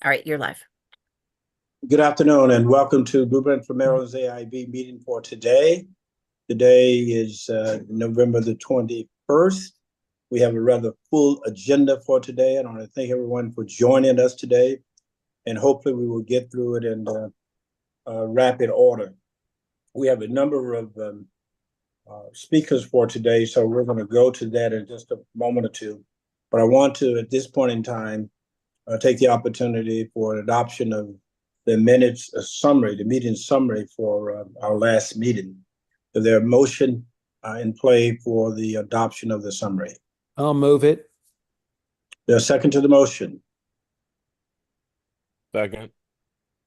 All right, you're live. Good afternoon and welcome to Blueprint for Maryland's AIB meeting for today. Today is November the 21st. We have a rather full agenda for today, and I want to thank everyone for joining us today. And hopefully we will get through it in rapid order. We have a number of speakers for today, so we're going to go to that in just a moment or two. But I want to, at this point in time, take the opportunity for an adoption of the minutes summary, the meeting summary for our last meeting. Is there a motion in play for the adoption of the summary? I'll move it. There's a second to the motion. Second.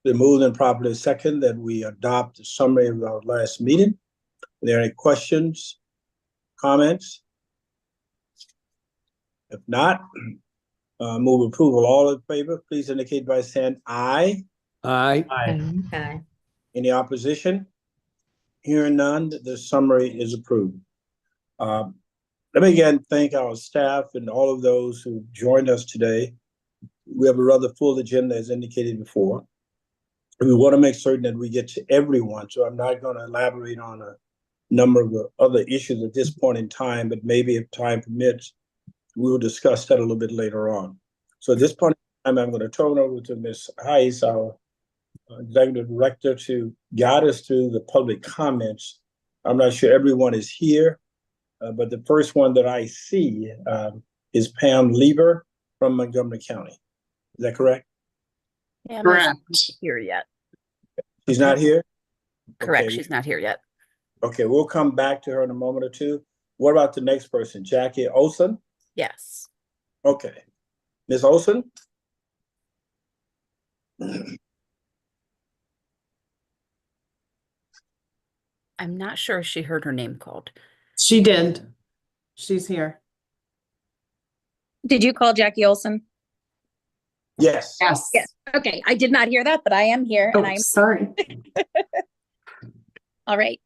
The moved and properly second that we adopt the summary of our last meeting. Are there any questions, comments? If not, move approval. All in favor, please indicate by saying aye. Aye. Okay. Any opposition? Hearing none, the summary is approved. Let me again thank our staff and all of those who joined us today. We have a rather full agenda as indicated before. We want to make certain that we get to everyone, so I'm not going to elaborate on a number of the other issues at this point in time, but maybe if time permits, we will discuss that a little bit later on. So at this point in time, I'm going to turn over to Ms. Heiss, our Executive Director, to guide us through the public comments. I'm not sure everyone is here, but the first one that I see is Pam Lieber from Montgomery County. Is that correct? Yeah, Correct. she's not here yet. She's not here? Correct. Okay. She's not here yet. Okay, we'll come back to her in a moment or two. What about the next person, Jackie Olson? Yes. Okay. Ms. Olson? I'm not sure if she heard her name called. She did. She's here. Did you call Jackie Olson? Yes. Yes. Yes. Okay. I did not hear that, but I am here Oh, and I'm sorry. all right.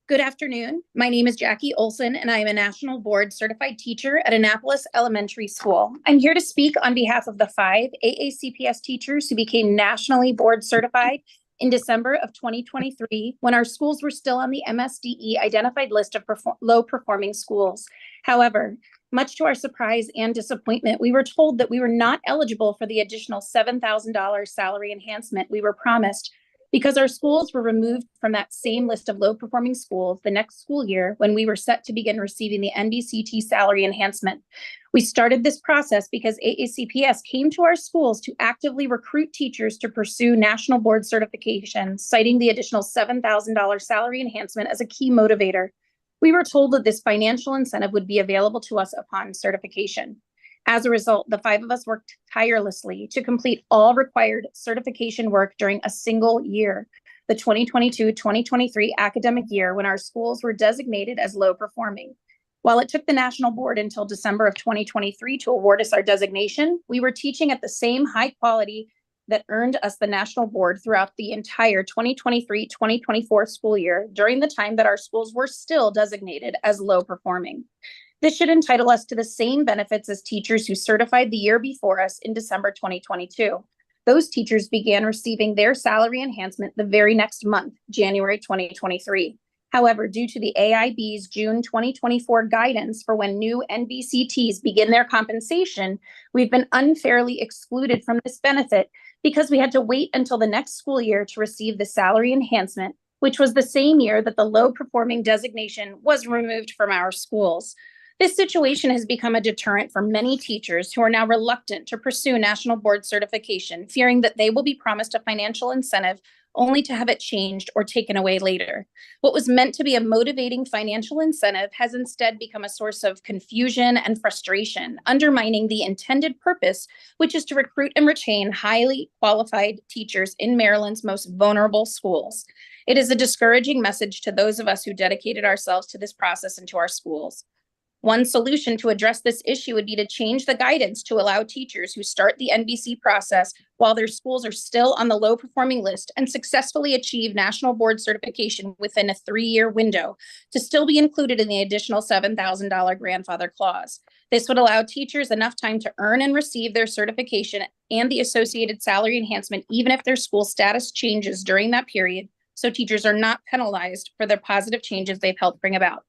Good afternoon. My name is Jackie Olson and I am a National Board Certified Teacher at Annapolis Elementary School. I'm here to speak on behalf of the 5 AACPS teachers who became nationally board certified in December of 2023 when our schools were still on the MSDE identified list of low performing schools. However, much to our surprise and disappointment, we were told that we were not eligible for the additional $7,000 salary enhancement we were promised because our schools were removed from that same list of low performing schools the next school year when we were set to begin receiving the NBCT salary enhancement. We started this process because AACPS came to our schools to actively recruit teachers to pursue national board certification, citing the additional $7,000 salary enhancement as a key motivator. We were told that this financial incentive would be available to us upon certification. As a result, the 5 of us worked tirelessly to complete all required certification work during a single year, the 2022-2023 academic year when our schools were designated as low performing. While it took the National Board until December of 2023 to award us our designation, we were teaching at the same high quality that earned us the National Board throughout the entire 2023-2024 school year during the time that our schools were still designated as low performing. This should entitle us to the same benefits as teachers who certified the year before us in December 2022. Those teachers began receiving their salary enhancement the very next month, January 2023. However, due to the AIB's June 2024 guidance for when new NBCTs begin their compensation, we've been unfairly excluded from this benefit because we had to wait until the next school year to receive the salary enhancement, which was the same year that the low performing designation was removed from our schools. This situation has become a deterrent for many teachers who are now reluctant to pursue national board certification, fearing that they will be promised a financial incentive only to have it changed or taken away later. What was meant to be a motivating financial incentive has instead become a source of confusion and frustration, undermining the intended purpose, which is to recruit and retain highly qualified teachers in Maryland's most vulnerable schools. It is a discouraging message to those of us who dedicated ourselves to this process and to our schools. One solution to address this issue would be to change the guidance to allow teachers who start the NBC process while their schools are still on the low performing list and successfully achieve national board certification within a 3-year window to still be included in the additional $7,000 grandfather clause. This would allow teachers enough time to earn and receive their certification and the associated salary enhancement, even if their school status changes during that period, so teachers are not penalized for the positive changes they've helped bring about.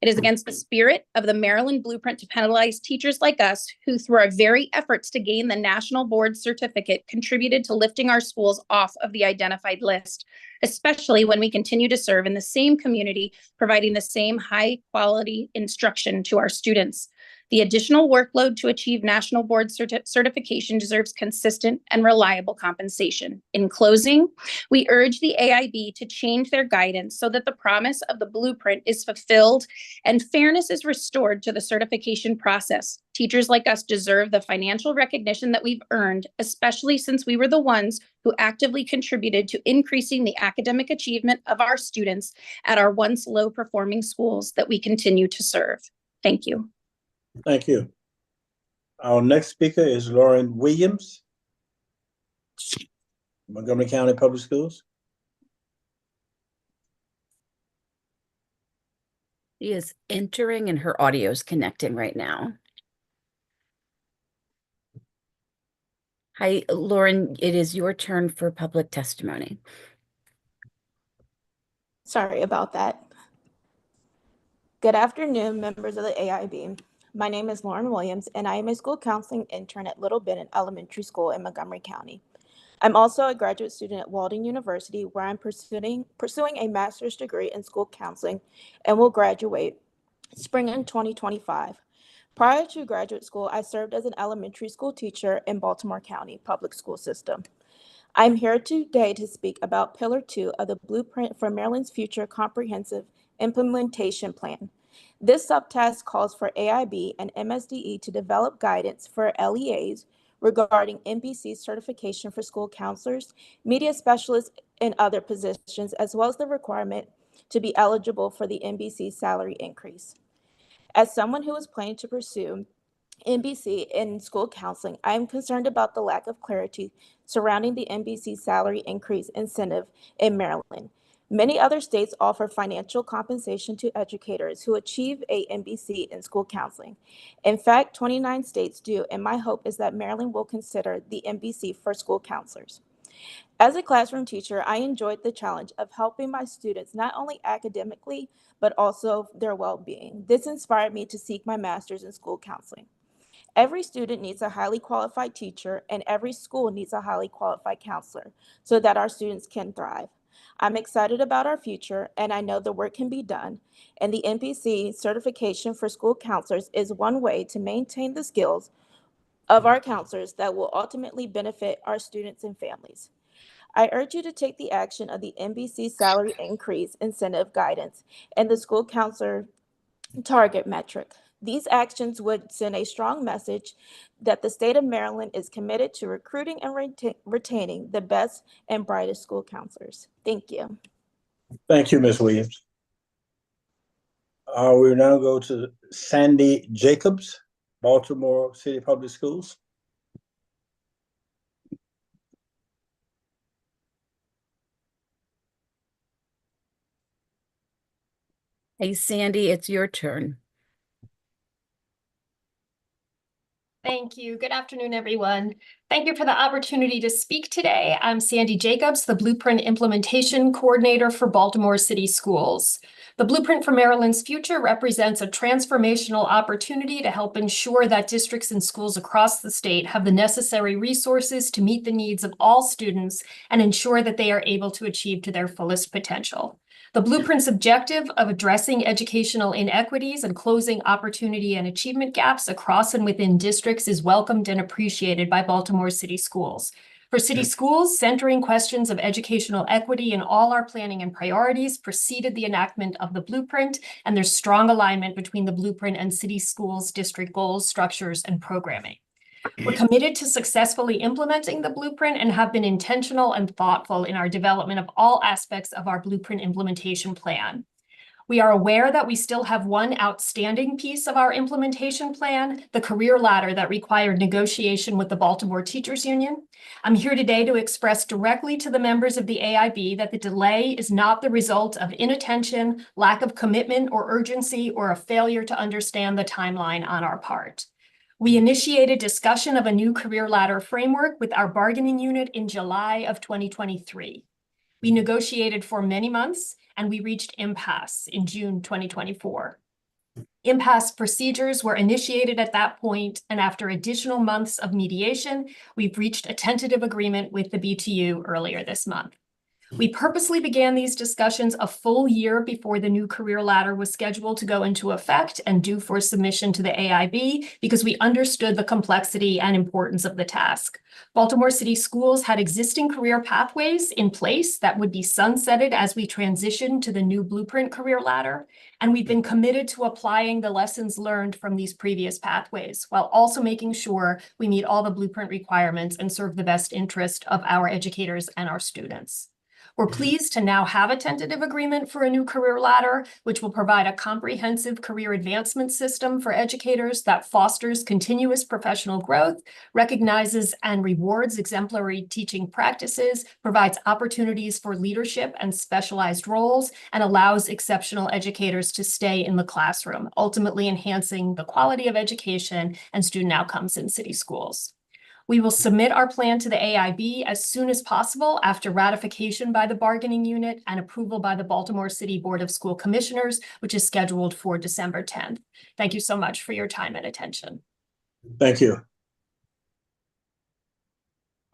It is against the spirit of the Maryland Blueprint to penalize teachers like us who, through our very efforts to gain the national board certificate, contributed to lifting our schools off of the identified list, especially when we continue to serve in the same community, providing the same high quality instruction to our students. The additional workload to achieve national board certification deserves consistent and reliable compensation. In closing, we urge the AIB to change their guidance so that the promise of the blueprint is fulfilled and fairness is restored to the certification process. Teachers like us deserve the financial recognition that we've earned, especially since we were the ones who actively contributed to increasing the academic achievement of our students at our once low-performing schools that we continue to serve. Thank you. Thank you. Our next speaker is Lauren Williams, Montgomery County Public Schools. She is entering and her audio is connecting right now. Hi, Lauren, it is your turn for public testimony. Sorry about that. Good afternoon, members of the AIB. My name is Lauren Williams, and I am a school counseling intern at Little Bennett Elementary School in Montgomery County. I'm also a graduate student at Walden University, where I'm pursuing a master's degree in school counseling and will graduate spring in 2025. Prior to graduate school, I served as an elementary school teacher in Baltimore County Public School System. I'm here today to speak about Pillar 2 of the Blueprint for Maryland's Future Comprehensive Implementation Plan. This subtask calls for AIB and MSDE to develop guidance for LEAs regarding NBC certification for school counselors, media specialists, and other positions, as well as the requirement to be eligible for the NBC salary increase. As someone who is planning to pursue NBC in school counseling, I am concerned about the lack of clarity surrounding the NBC salary increase incentive in Maryland. Many other states offer financial compensation to educators who achieve a NBC in school counseling. In fact, 29 states do, and my hope is that Maryland will consider the NBC for school counselors. As a classroom teacher, I enjoyed the challenge of helping my students not only academically, but also their well-being. This inspired me to seek my master's in school counseling. Every student needs a highly qualified teacher, and every school needs a highly qualified counselor so that our students can thrive. I'm excited about our future, and I know the work can be done, and the NBC certification for school counselors is one way to maintain the skills of our counselors that will ultimately benefit our students and families. I urge you to take the action of the NBC salary increase incentive guidance and the school counselor target metric. These actions would send a strong message that the state of Maryland is committed to recruiting and retaining the best and brightest school counselors. Thank you. Thank you, Ms. Williams. We now go to Sandy Jacobs, Baltimore City Public Schools. Hey, Sandy, it's your turn. Thank you. Good afternoon, everyone. Thank you for the opportunity to speak today. I'm Sandy Jacobs, the Blueprint Implementation Coordinator for Baltimore City Schools. The Blueprint for Maryland's Future represents a transformational opportunity to help ensure that districts and schools across the state have the necessary resources to meet the needs of all students and ensure that they are able to achieve to their fullest potential. The Blueprint's objective of addressing educational inequities and closing opportunity and achievement gaps across and within districts is welcomed and appreciated by Baltimore City Schools. For city schools, centering questions of educational equity in all our planning and priorities preceded the enactment of the Blueprint, and there's strong alignment between the Blueprint and city schools' district goals, structures, and programming. We're committed to successfully implementing the Blueprint and have been intentional and thoughtful in our development of all aspects of our Blueprint implementation plan. We are aware that we still have one outstanding piece of our implementation plan, the career ladder that required negotiation with the Baltimore Teachers Union. I'm here today to express directly to the members of the AIB that the delay is not the result of inattention, lack of commitment or urgency, or a failure to understand the timeline on our part. We initiated discussion of a new career ladder framework with our bargaining unit in July of 2023. We negotiated for many months, and we reached impasse in June 2024. Impasse procedures were initiated at that point, and after additional months of mediation, we've reached a tentative agreement with the BTU earlier this month. We purposely began these discussions a full year before the new career ladder was scheduled to go into effect and due for submission to the AIB because we understood the complexity and importance of the task. Baltimore City Schools had existing career pathways in place that would be sunsetted as we transition to the new blueprint career ladder, and we've been committed to applying the lessons learned from these previous pathways while also making sure we meet all the blueprint requirements and serve the best interest of our educators and our students. We're pleased to now have a tentative agreement for a new career ladder, which will provide a comprehensive career advancement system for educators that fosters continuous professional growth, recognizes and rewards exemplary teaching practices, provides opportunities for leadership and specialized roles, and allows exceptional educators to stay in the classroom, ultimately enhancing the quality of education and student outcomes in city schools. We will submit our plan to the AIB as soon as possible after ratification by the bargaining unit and approval by the Baltimore City Board of School Commissioners, which is scheduled for December 10th. Thank you so much for your time and attention. Thank you.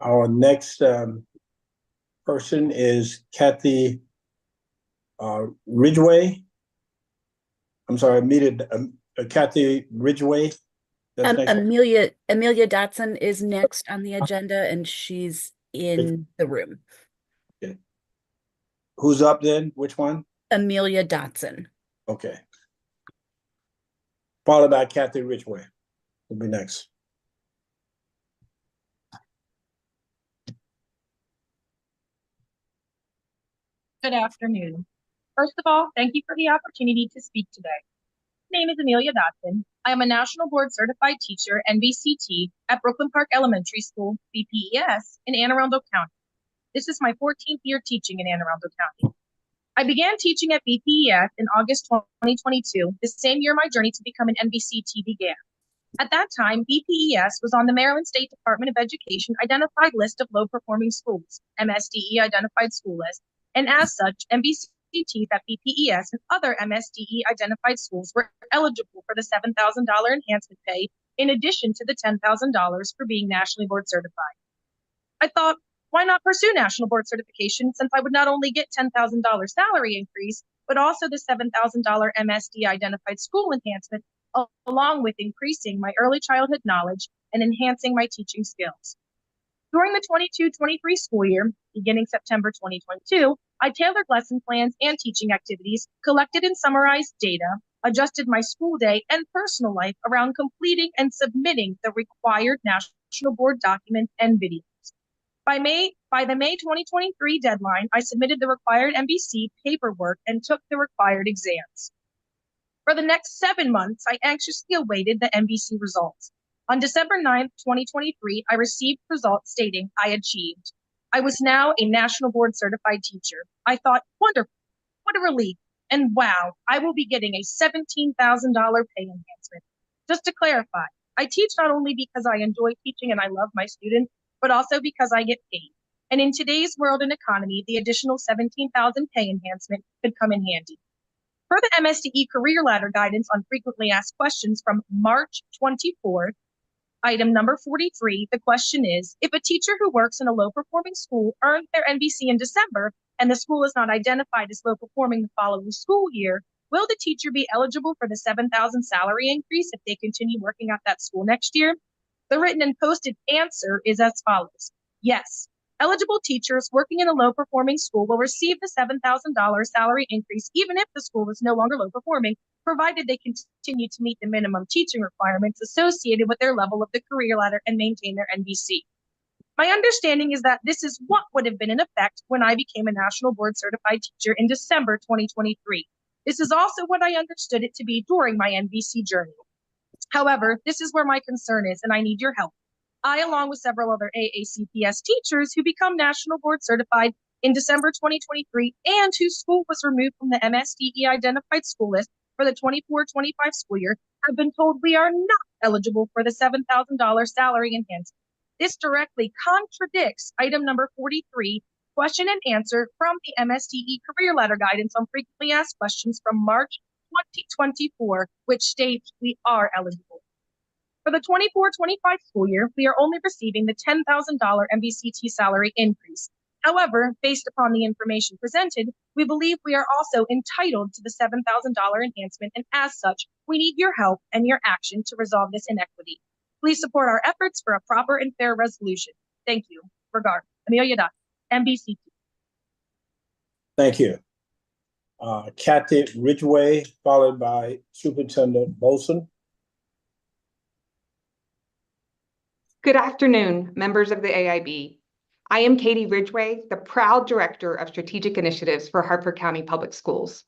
Our next person is Kathy Ridgway. I'm sorry, Kathy Ridgway. Amelia Dotson is next on the agenda, and she's in the room. Okay. Who's up then? Which one? Amelia Dotson. Okay. Followed by Kathy Ridgway. Will be next. Good afternoon. First of all, thank you for the opportunity to speak today. My name is Amelia Dotson. I am a National Board Certified Teacher, NBCT, at Brooklyn Park Elementary School, BPES, in Anne Arundel County. This is my 14th year teaching in Anne Arundel County. I began teaching at BPES in August 2022, the same year my journey to become an NBCT began. At that time, BPES was on the Maryland State Department of Education Identified List of Low-Performing Schools, MSDE Identified School List, and as such, NBCTs at BPES and other MSDE identified schools were eligible for the $7,000 enhancement pay in addition to the $10,000 for being nationally board certified. I thought, why not pursue national board certification since I would not only get $10,000 salary increase, but also the $7,000 MSD identified school enhancement, along with increasing my early childhood knowledge and enhancing my teaching skills. During the 22-23 school year, beginning September 2022, I tailored lesson plans and teaching activities, collected and summarized data, adjusted my school day and personal life around completing and submitting the required national board documents and videos. By the May 2023 deadline, I submitted the required NBC paperwork and took the required exams. For the next 7 months, I anxiously awaited the NBC results. On December 9th, 2023, I received results stating I achieved. I was now a national board certified teacher. I thought, wonderful, what a relief. And wow, I will be getting a $17,000 pay enhancement. Just to clarify, I teach not only because I enjoy teaching and I love my students, but also because I get paid. And in today's world and economy, the additional $17,000 pay enhancement could come in handy. Per the MSDE Career Ladder Guidance on Frequently Asked Questions from March 24th, item number 43, the question is, if a teacher who works in a low-performing school earned their NBC in December and the school is not identified as low-performing the following school year, will the teacher be eligible for the $7,000 salary increase if they continue working at that school next year? The written and posted answer is as follows. Yes, eligible teachers working in a low-performing school will receive the $7,000 salary increase even if the school is no longer low-performing, provided they continue to meet the minimum teaching requirements associated with their level of the career ladder and maintain their NBC. My understanding is that this is what would have been in effect when I became a national board certified teacher in December 2023. This is also what I understood it to be during my NBC journey. However, this is where my concern is, and I need your help. I, along with several other AACPS teachers who become national board certified in December 2023 and whose school was removed from the MSDE identified school list for the 24-25 school year, have been told we are not eligible for the $7,000 salary enhancement. This directly contradicts item number 43, question and answer from the MSDE career ladder guidance on frequently asked questions from March 2024, which states we are eligible. For the 24-25 school year, we are only receiving the $10,000 MBCT salary increase. However, based upon the information presented, we believe we are also entitled to the $7,000 enhancement, and as such, we need your help and your action to resolve this inequity. Please support our efforts for a proper and fair resolution. Thank you. Regard, Amelia Dotson, MBCT. Thank you. Kathy Ridgway, followed by Superintendent Bolson. Good afternoon, members of the AIB. I am Katie Ridgway, the proud Director of Strategic Initiatives for Hartford County Public Schools.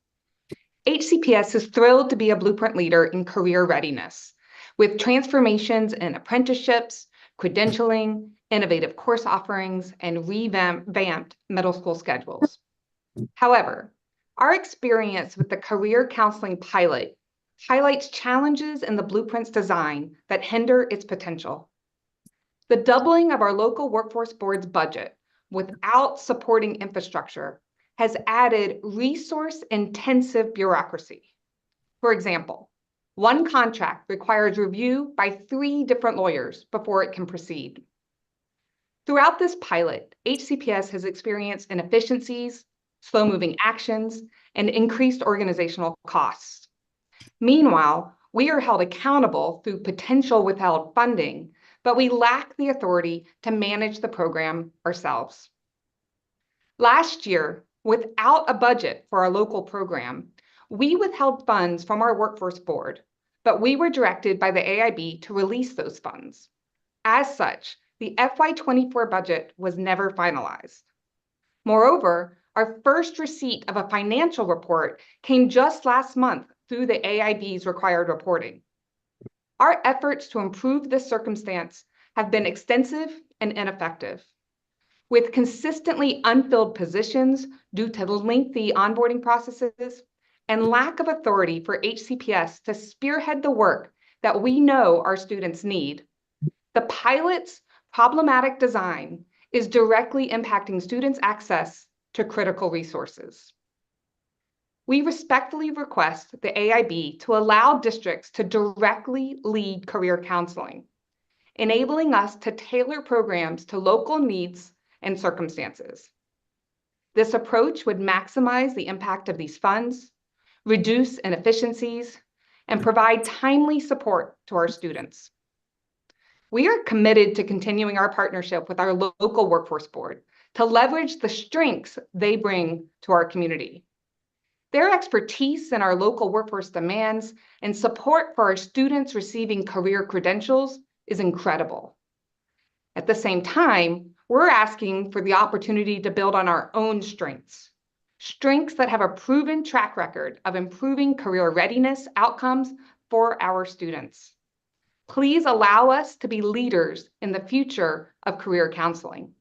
HCPS is thrilled to be a blueprint leader in career readiness, with transformations in apprenticeships, credentialing, innovative course offerings, and revamped middle school schedules. However, our experience with the Career Counseling Pilot highlights challenges in the blueprint's design that hinder its potential. The doubling of our local workforce board's budget without supporting infrastructure has added resource-intensive bureaucracy. For example, one contract requires review by 3 different lawyers before it can proceed. Throughout this pilot, HCPS has experienced inefficiencies, slow-moving actions, and increased organizational costs. Meanwhile, we are held accountable through potential withheld funding, but we lack the authority to manage the program ourselves. Last year, without a budget for our local program, we withheld funds from our workforce board, but we were directed by the AIB to release those funds. As such, the FY24 budget was never finalized. Moreover, our first receipt of a financial report came just last month through the AIB's required reporting. Our efforts to improve this circumstance have been extensive and ineffective. With consistently unfilled positions due to lengthy onboarding processes and lack of authority for HCPS to spearhead the work that we know our students need, the pilot's problematic design is directly impacting students' access to critical resources. We respectfully request the AIB to allow districts to directly lead career counseling, enabling us to tailor programs to local needs and circumstances. This approach would maximize the impact of these funds, reduce inefficiencies, and provide timely support to our students. We are committed to continuing our partnership with our local workforce board to leverage the strengths they bring to our community. Their expertise in our local workforce demands and support for our students receiving career credentials is incredible. At the same time, we're asking for the opportunity to build on our own strengths that have a proven track record of improving career readiness outcomes for our students. Please allow us to be leaders in the future of career counseling.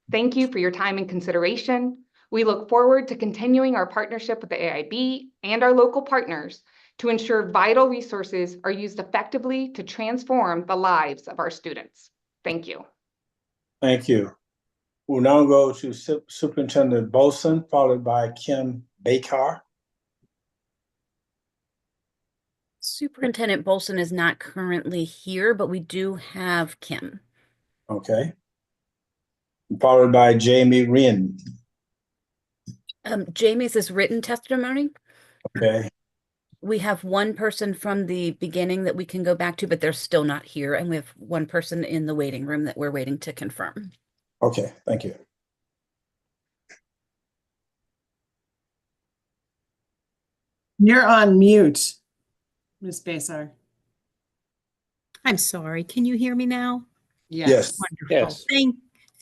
Thank you for your time and consideration. We look forward to continuing our partnership with the AIB and our local partners to ensure vital resources are used effectively to transform the lives of our students. Thank you. Thank you. We'll now go to Superintendent Bolson, followed by Kim Bakar. Superintendent Bolson is not currently here, but we do have Kim. Okay. Followed by Jamie Wren. Jamie's is written testimony. Okay. We have one person from the beginning that we can go back to, but they're still not here. And we have one person in the waiting room that we're waiting to confirm. Okay, thank you. You're on mute, Ms. Besar. I'm sorry. Can you hear me now? Yes. Wonderful. Yes.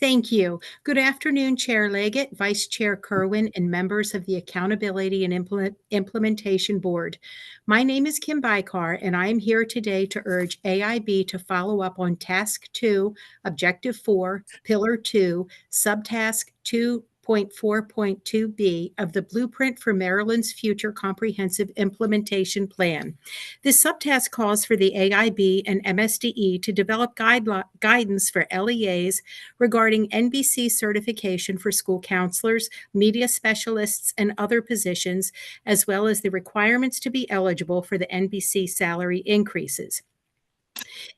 Thank you. Good afternoon, Chair Leggett, Vice Chair Kerwin, and members of the Accountability and Implementation Board. My name is Kim Bykar, and I am here today to urge AIB to follow up on Task 2, Objective 4, Pillar 2, Subtask 2.4.2b of the Blueprint for Maryland's Future Comprehensive Implementation Plan. This subtask calls for the AIB and MSDE to develop guidance for LEAs regarding NBC certification for school counselors, media specialists, and other positions, as well as the requirements to be eligible for the NBC salary increases.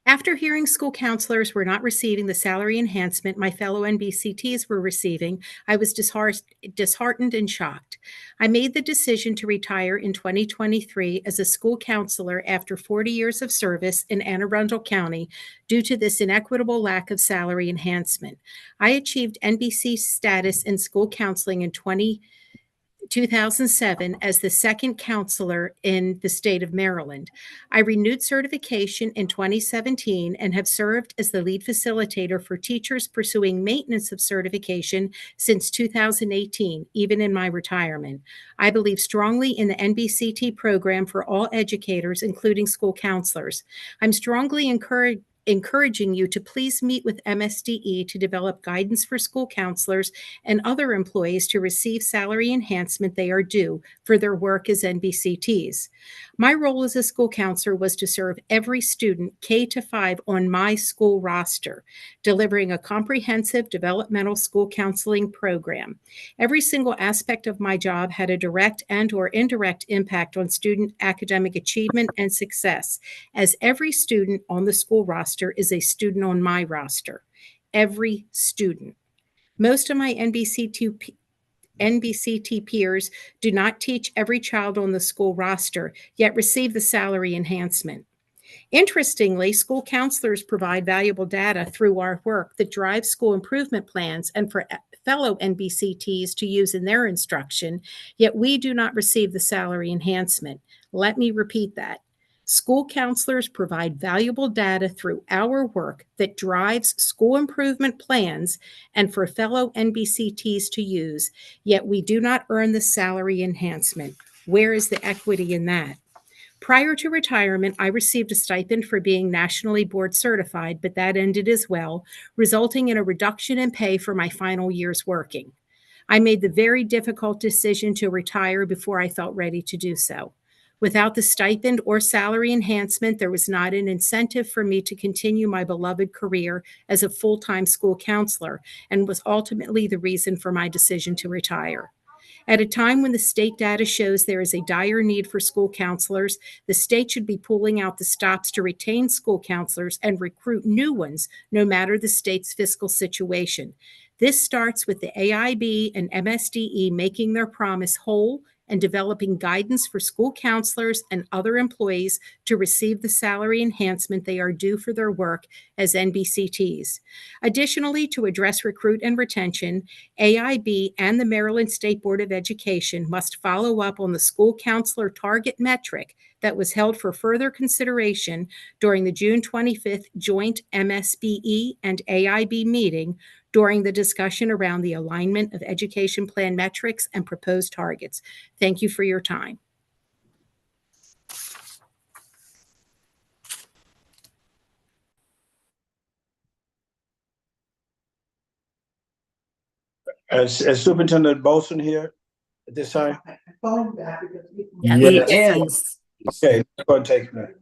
After hearing school counselors were not receiving the salary enhancement my fellow NBCTs were receiving, I was disheartened and shocked. I made the decision to retire in 2023 as a school counselor after 40 years of service in Anne Arundel County due to this inequitable lack of salary enhancement. I achieved NBC status in school counseling in 2007 as the second counselor in the state of Maryland. I renewed certification in 2017 and have served as the lead facilitator for teachers pursuing maintenance of certification since 2018, even in my retirement. I believe strongly in the NBCT program for all educators, including school counselors. I'm strongly encouraging you to please meet with MSDE to develop guidance for school counselors and other employees to receive salary enhancement they are due for their work as NBCTs. My role as a school counselor was to serve every student K-5 on my school roster, delivering a comprehensive developmental school counseling program. Every single aspect of my job had a direct and/or indirect impact on student academic achievement and success, as every student on the school roster is a student on my roster. Every student. Most of my NBCT peers do not teach every child on the school roster, yet receive the salary enhancement. Interestingly, school counselors provide valuable data through our work that drives school improvement plans and for fellow NBCTs to use in their instruction, yet we do not receive the salary enhancement. Let me repeat that. School counselors provide valuable data through our work that drives school improvement plans and for fellow NBCTs to use, yet we do not earn the salary enhancement. Where is the equity in that? Prior to retirement, I received a stipend for being nationally board certified, but that ended as well, resulting in a reduction in pay for my final years working. I made the very difficult decision to retire before I felt ready to do so. Without the stipend or salary enhancement, there was not an incentive for me to continue my beloved career as a full-time school counselor, and was ultimately the reason for my decision to retire. At a time when the state data shows there is a dire need for school counselors, the state should be pulling out the stops to retain school counselors and recruit new ones, no matter the state's fiscal situation. This starts with the AIB and MSDE making their promise whole and developing guidance for school counselors and other employees to receive the salary enhancement they are due for their work as NBCTs. Additionally, to address recruit and retention, AIB and the Maryland State Board of Education must follow up on the school counselor target metric that was held for further consideration during the June 25th joint MSBE and AIB meeting during the discussion around the alignment of education plan metrics and proposed targets. Thank you for your time. Is Superintendent Bolson here at this time? Yeah, Yes. he is. Okay, let's go and take a minute.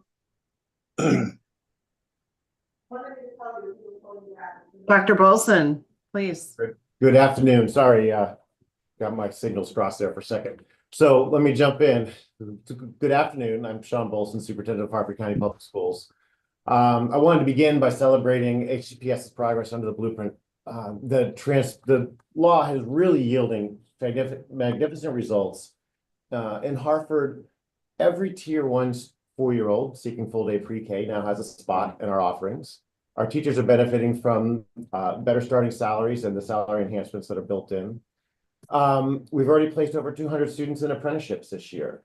Dr. Bolson, please. Good afternoon. Sorry, got my signals crossed there for a second. So let me jump in. Good afternoon. I'm Sean Bolson, Superintendent of Harford County Public Schools. I wanted to begin by celebrating HCPS's progress under the blueprint. The law is really yielding magnificent results. In Harford, every tier 1 4-year-old seeking full-day pre-K now has a spot in our offerings. Our teachers are benefiting from better starting salaries and the salary enhancements that are built in. We've already placed over 200 students in apprenticeships this year.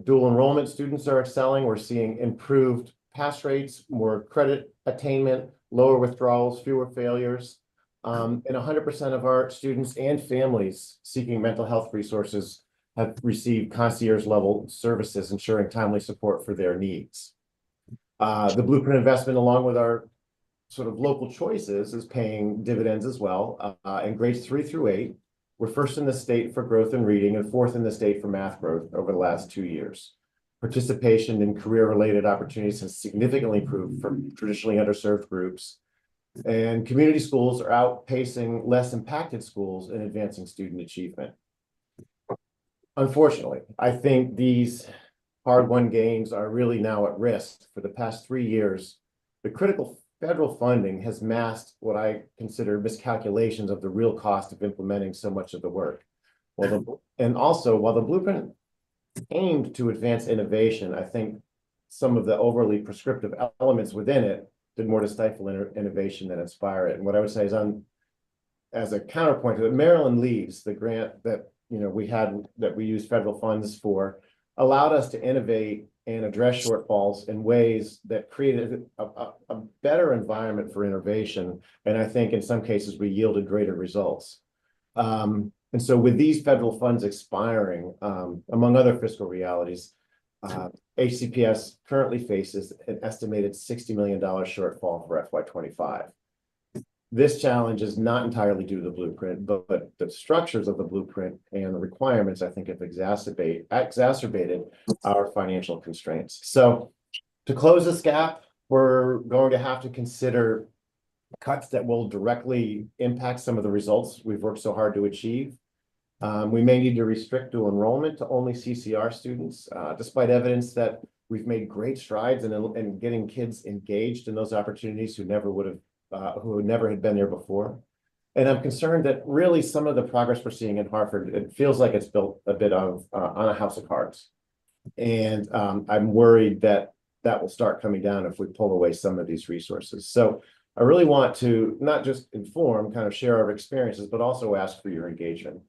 Dual enrollment students are excelling. We're seeing improved pass rates, more credit attainment, lower withdrawals, fewer failures. And 100% of our students and families seeking mental health resources have received concierge level services, ensuring timely support for their needs. The Blueprint investment, along with our sort of local choices, is paying dividends as well. In grades 3 through 8, we're first in the state for growth in reading and fourth in the state for math growth over the last 2 years. Participation in career-related opportunities has significantly improved for traditionally underserved groups. And community schools are outpacing less impacted schools in advancing student achievement. Unfortunately, I think these hard-won gains are really now at risk. For the past 3 years, the critical federal funding has masked what I consider miscalculations of the real cost of implementing so much of the work. And also, while the Blueprint aimed to advance innovation, I think some of the overly prescriptive elements within it did more to stifle innovation than inspire it. And what I would say is, as a counterpoint to that, Maryland Leaves, the grant that we used federal funds for, allowed us to innovate and address shortfalls in ways that created a better environment for innovation. And I think in some cases we yielded greater results. And so with these federal funds expiring, among other fiscal realities, HCPS currently faces an estimated $60 million shortfall for FY25. This challenge is not entirely due to the Blueprint, but the structures of the Blueprint and the requirements, I think, have exacerbated our financial constraints. So to close this gap, we're going to have to consider cuts that will directly impact some of the results we've worked so hard to achieve. We may need to restrict dual enrollment to only CCR students, despite evidence that we've made great strides in getting kids engaged in those opportunities who never had been there before. And I'm concerned that really some of the progress we're seeing in Hartford, it feels like it's built a bit of on a house of cards. And I'm worried that will start coming down if we pull away some of these resources. So I really want to not just inform, kind of share our experiences, but also ask for your engagement.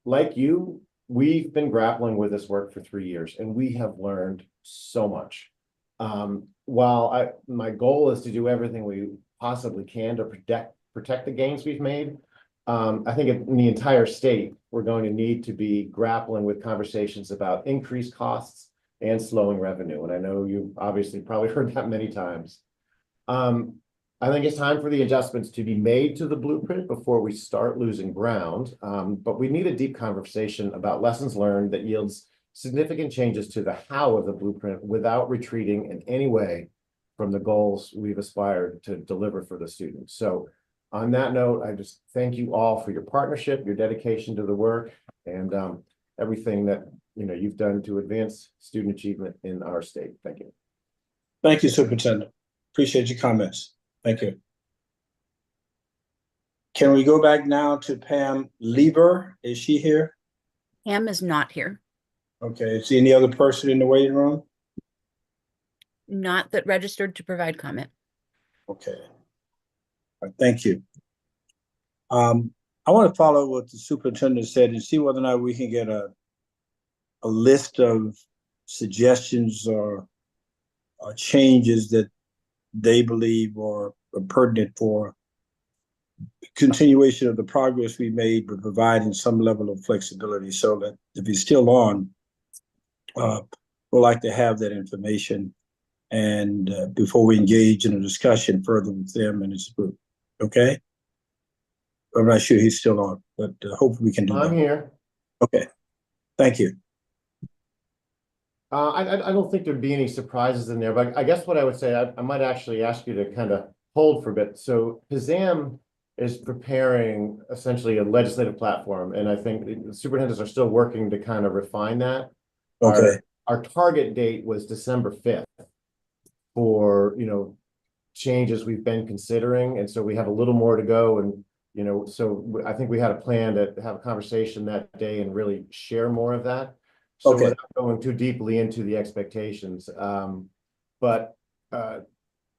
Like you, we've been grappling with this work for 3 years, and we have learned so much. While my goal is to do everything we possibly can to protect the gains we've made, I think in the entire state, we're going to need to be grappling with conversations about increased costs and slowing revenue. And I know you've obviously probably heard that many times. I think it's time for the adjustments to be made to the Blueprint before we start losing ground. But we need a deep conversation about lessons learned that yields significant changes to the how of the Blueprint without retreating in any way from the goals we've aspired to deliver for the students. So on that note, I just thank you all for your partnership, your dedication to the work, and everything that you've done to advance student achievement in our state. Thank you. Thank you, Superintendent. Appreciate your comments. Thank you. Can we go back now to Pam Lieber? Is she here? Pam is not here. Okay. Is there any other person in the waiting room? Not that registered to provide comment. Okay. All right, thank you. I want to follow what the superintendent said and see whether or not we can get a list of suggestions or changes that they believe are pertinent for continuation of the progress we made, but providing some level of flexibility so that if he's still on, we'd like to have that information and before we engage in a discussion further with them and his group. Okay? I'm not sure he's still on, but hopefully we can do that. I'm here. Okay. Thank you. I don't think there'd be any surprises in there, but I guess what I would say, I might actually ask you to kind of hold for a bit. So PZAM is preparing essentially a legislative platform, and I think the superintendents are still working to kind of refine that. Okay. Our target date was December 5th for, changes we've been considering. And so we have a little more to go. And, so I think we had a plan to have a conversation that day and really share more of that. So Okay. without going too deeply into the expectations, but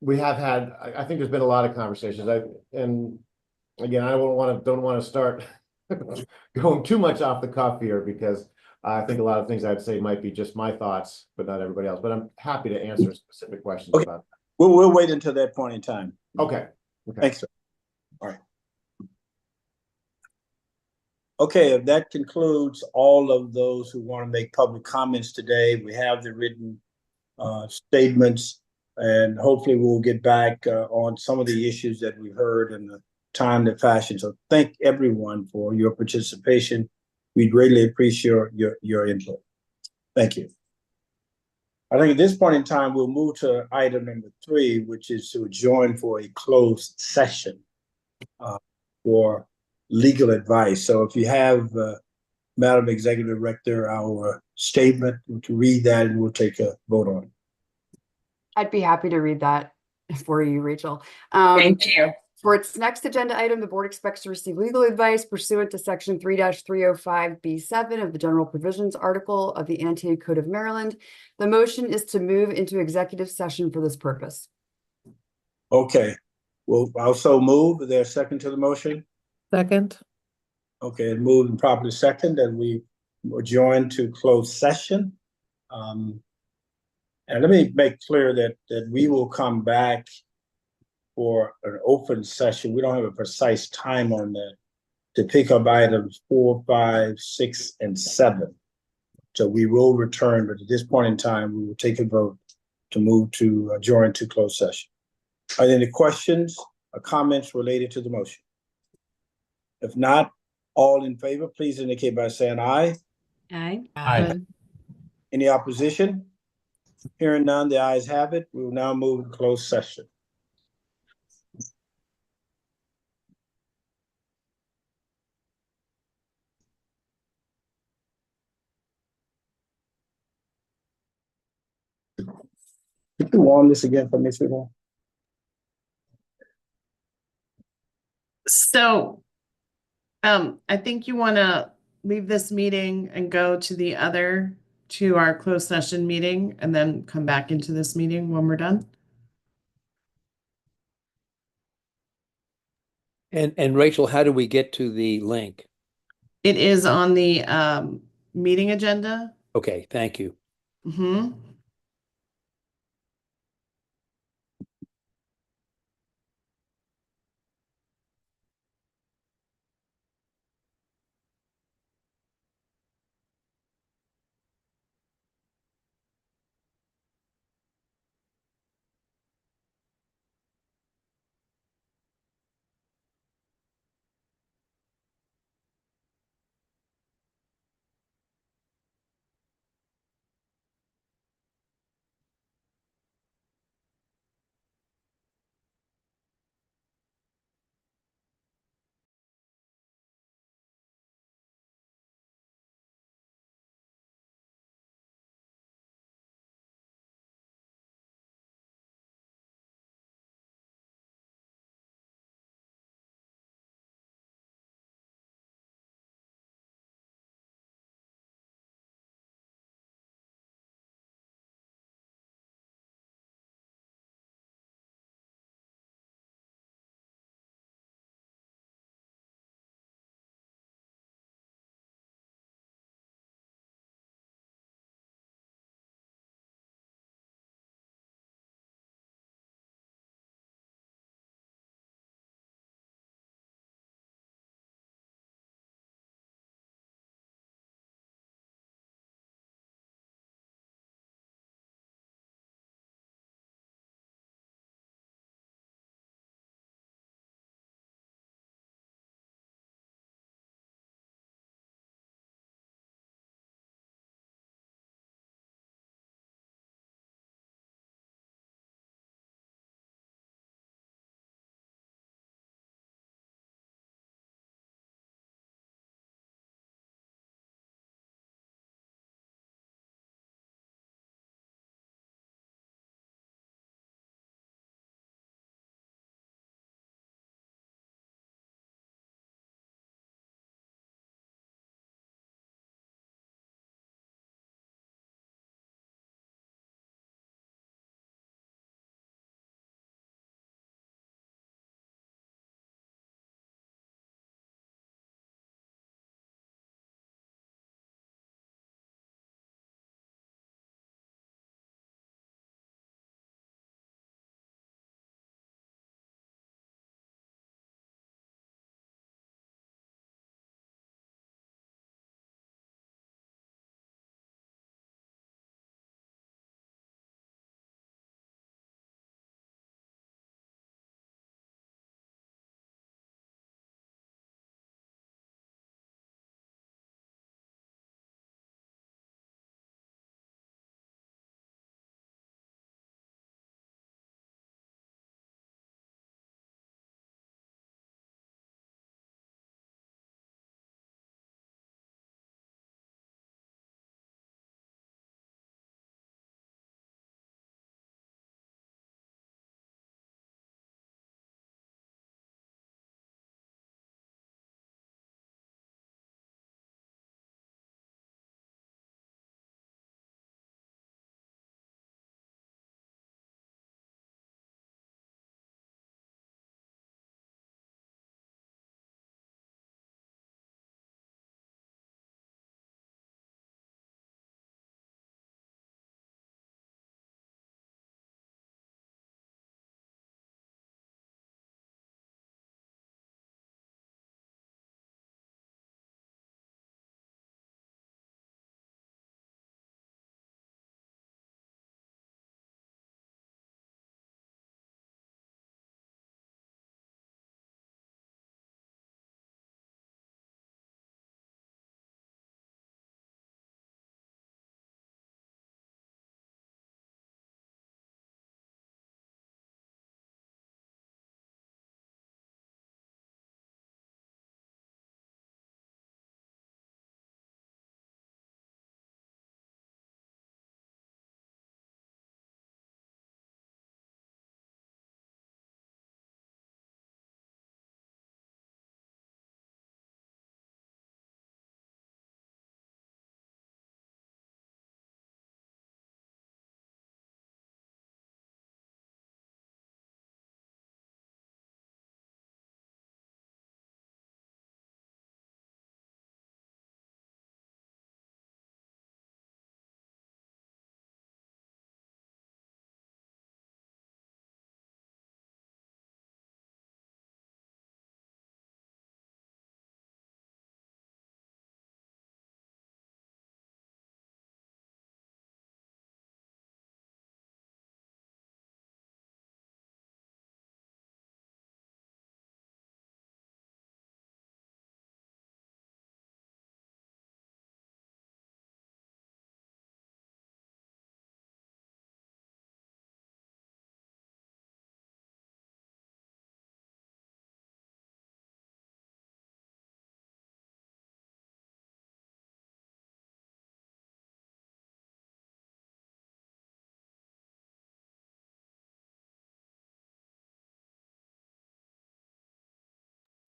we have had. I think there's been a lot of conversations. And again, I don't want to start going too much off the cuff here because I think a lot of things I'd say might be just my thoughts, but not everybody else. But I'm happy to answer specific questions Okay. about that. We'll wait until that point in time. Okay. Thanks, sir. All right. Okay, if that concludes all of those who want to make public comments today, we have the written statements, and hopefully we'll get back on some of the issues that we heard in a timely fashion. So thank everyone for your participation. We greatly appreciate your input. Thank you. I think at this point in time, we'll move to item number 3, which is to adjourn for a closed session for legal advice. So if you have, Madam Executive Director, our statement, to read that and we'll take a vote on it. I'd be happy to read that for you, Rachel. Thank you. For its next agenda item, the board expects to receive legal advice pursuant to section 3-305B7 of the general provisions article of the Anti Code of Maryland. The motion is to move into executive session for this purpose. Okay, well, also move. Is there a second to the motion? Second. Okay, and moved and properly second, and we adjourn to closed session. And let me make clear that we will come back for an open session. We don't have a precise time on that, to pick up items 4, 5, 6, and 7. So we will return, but at this point in time, we will take a vote to move to adjourn to closed session. Are there any questions or comments related to the motion? If not, all in favor, please indicate by saying aye. Aye. Aye. Any opposition? Hearing none, the ayes have it. We will now move to closed session. Could you warn this again for me, sweetheart? So, I think you want to leave this meeting and go to our closed session meeting and then come back into this meeting when we're done. And Rachel, how do we get to the link? It is on the meeting agenda. Okay, thank you. Mm-hmm.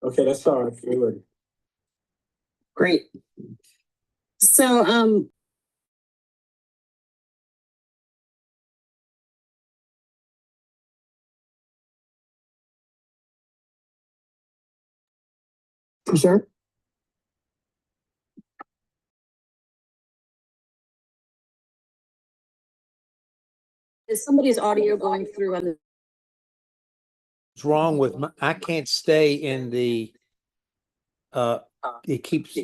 Okay, that's all right. We're ready. Great. So, for sure. Is somebody's audio going through on the? What's wrong with I can't stay in the, it keeps.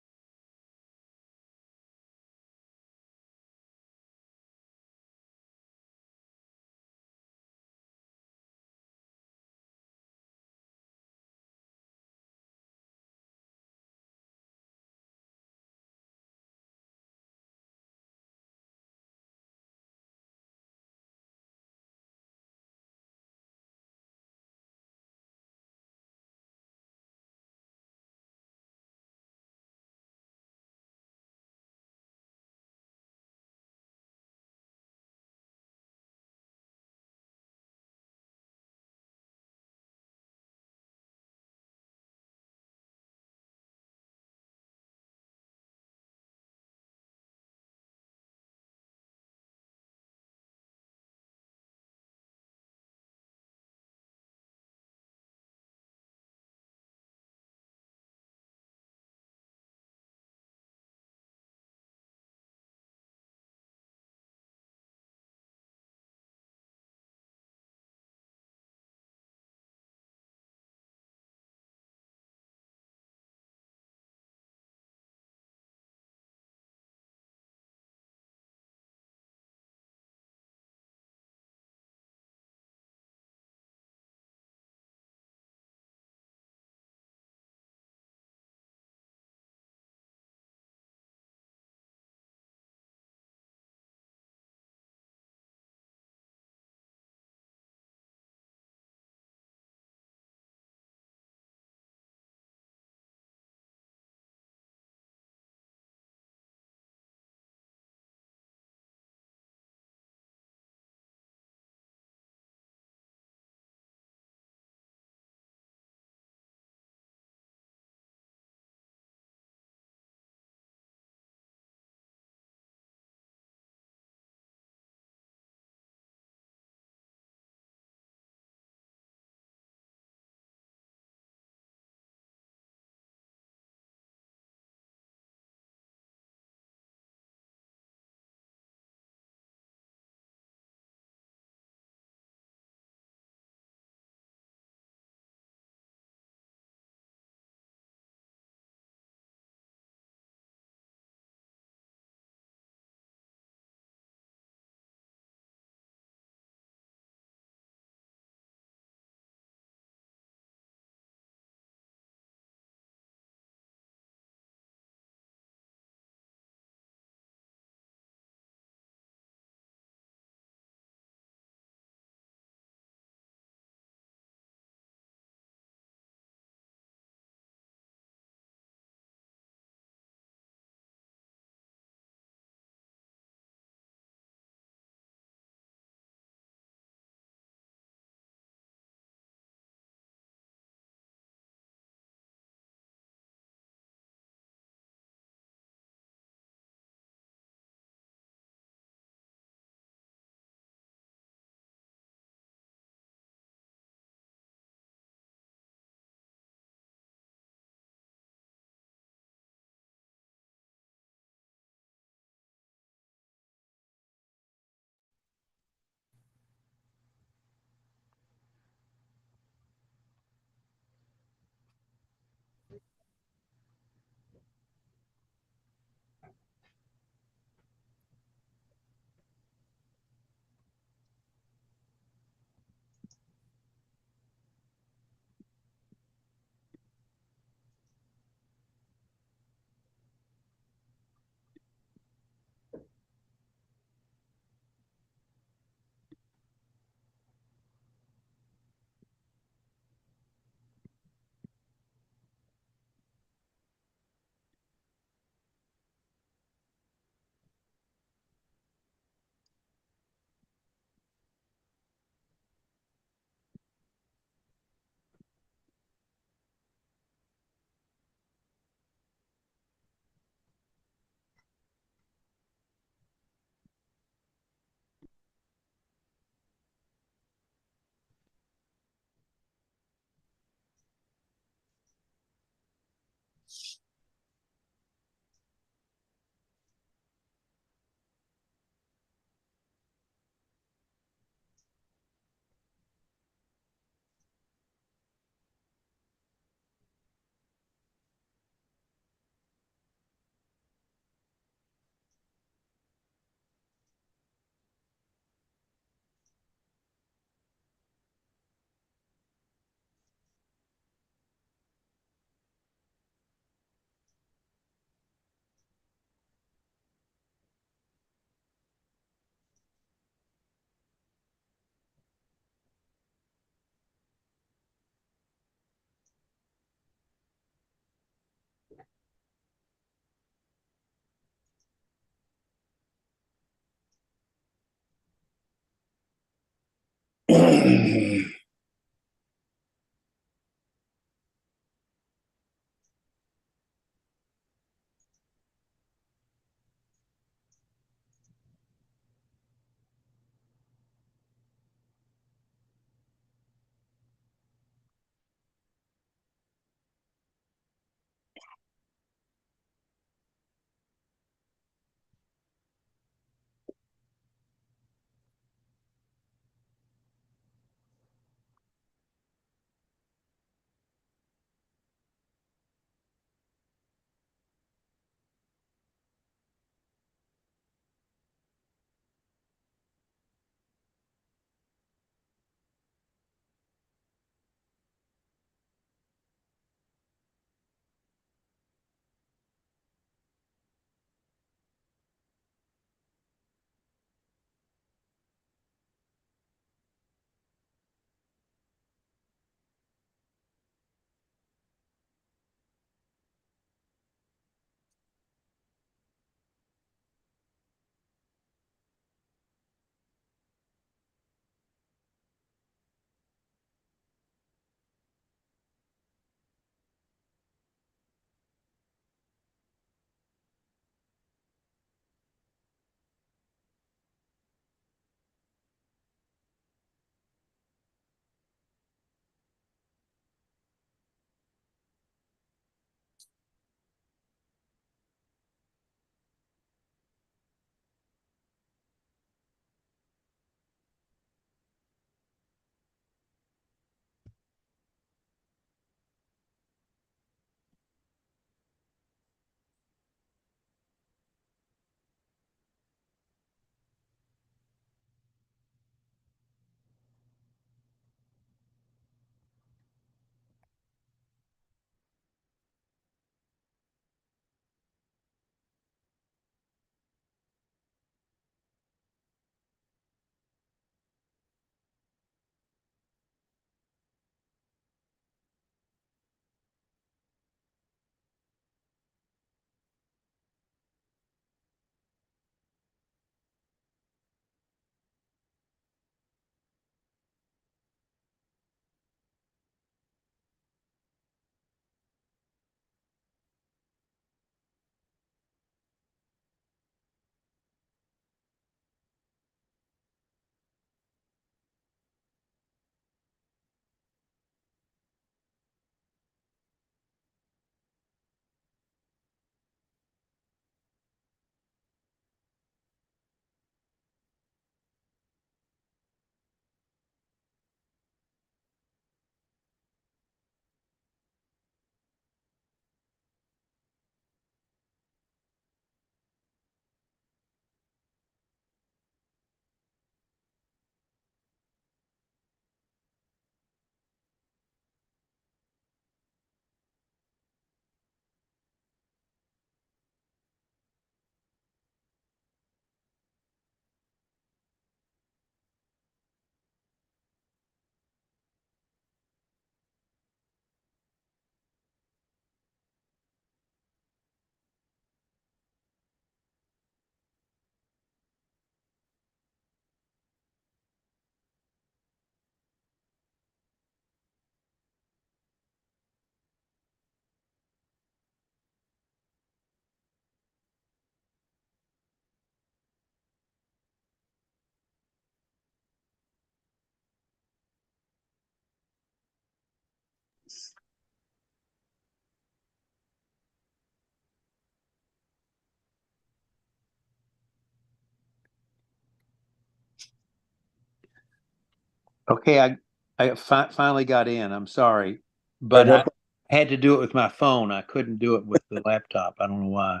Okay, I finally got in. I'm sorry, but I had to do it with my phone. I couldn't do it with the laptop. I don't know why.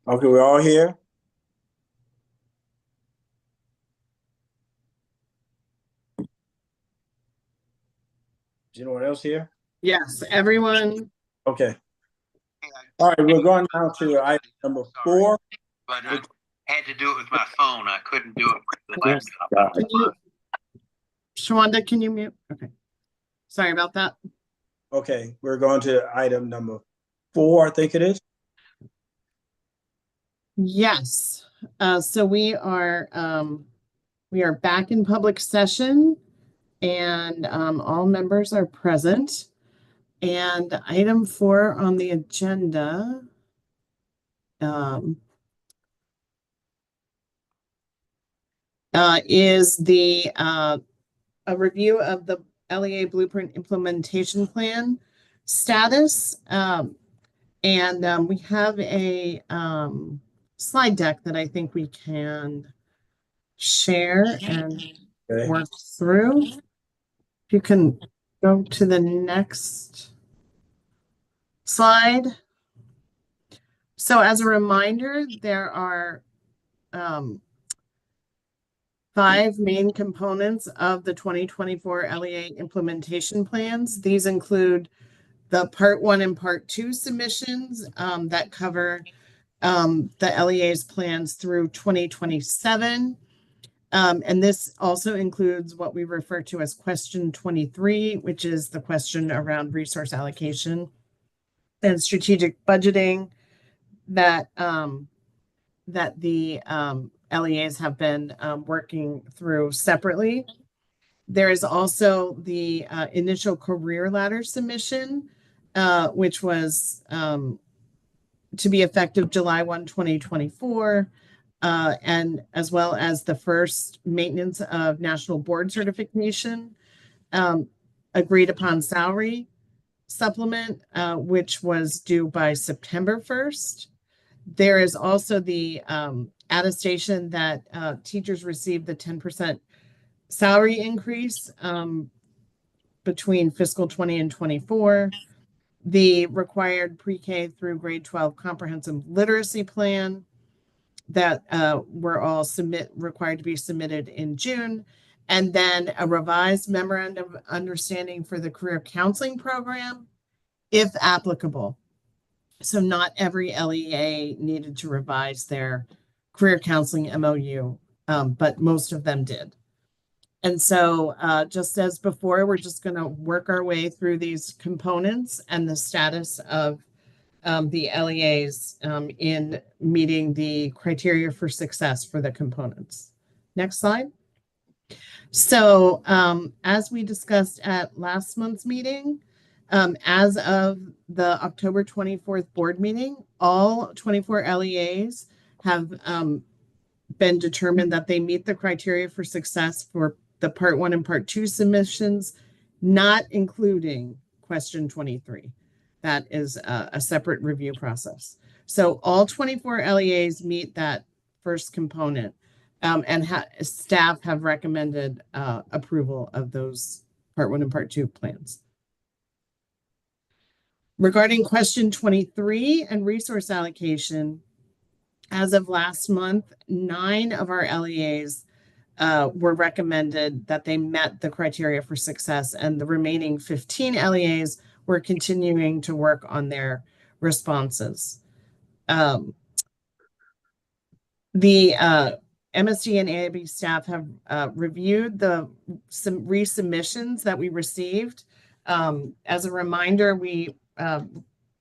Okay, we're all here? Is anyone else here? Yes, everyone. Okay. All right, we're going now to item number 4. But I had to do it with my phone. I couldn't do it with the laptop. Can you, Shawanda, can you mute? Okay. Sorry about that. Okay, we're going to item number 4, I think it is. Yes. So we are We are back in public session and all members are present. And item 4 on the agenda is a review of the LEA Blueprint Implementation Plan status. And we have a slide deck that I think we can share and work through. If you can go to the next slide. So as a reminder, there are 5 main components of the 2024 LEA implementation plans. These include the Part 1 and Part 2 submissions that cover the LEA's plans through 2027. And this also includes what we refer to as question 23, which is the question around resource allocation and strategic budgeting that the LEAs have been working through separately. There is also the initial career ladder submission, which was to be effective July 1, 2024, and as well as the first maintenance of national board certification, agreed upon salary supplement, which was due by September 1st. There is also the attestation that teachers received the 10% salary increase between fiscal 20 and 24. The required pre-K through grade 12 comprehensive literacy plan that were all required to be submitted in June, and then a revised memorandum of understanding for the career counseling program, if applicable. So not every LEA needed to revise their career counseling MOU, but most of them did. And so just as before, we're just going to work our way through these components and the status of the LEAs in meeting the criteria for success for the components. Next slide. So as we discussed at last month's meeting, as of the October 24th board meeting, all 24 LEAs have been determined that they meet the criteria for success for the Part 1 and Part 2 submissions, not including question 23. That is a separate review process. So all 24 LEAs meet that first component, and staff have recommended approval of those Part 1 and Part 2 plans. Regarding question 23 and resource allocation, as of last month, 9 of our LEAs were recommended that they met the criteria for success, and the remaining 15 LEAs were continuing to work on their responses. The MSD and AIB staff have reviewed some resubmissions that we received. As a reminder, we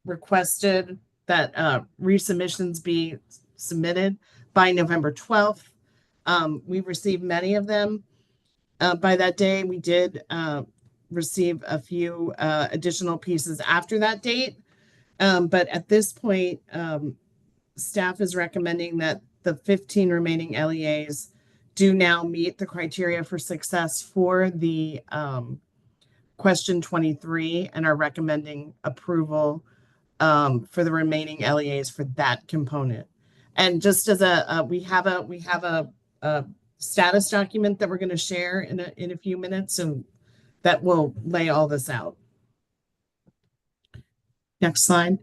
requested that resubmissions be submitted by November 12th. We received many of them. By that day, we did receive a few additional pieces after that date. But at this point, staff is recommending that the 15 remaining LEAs do now meet the criteria for success for the question 23 and are recommending approval for the remaining LEAs for that component. And just as we have a status document that we're going to share in a few minutes, and that will lay all this out. Next slide.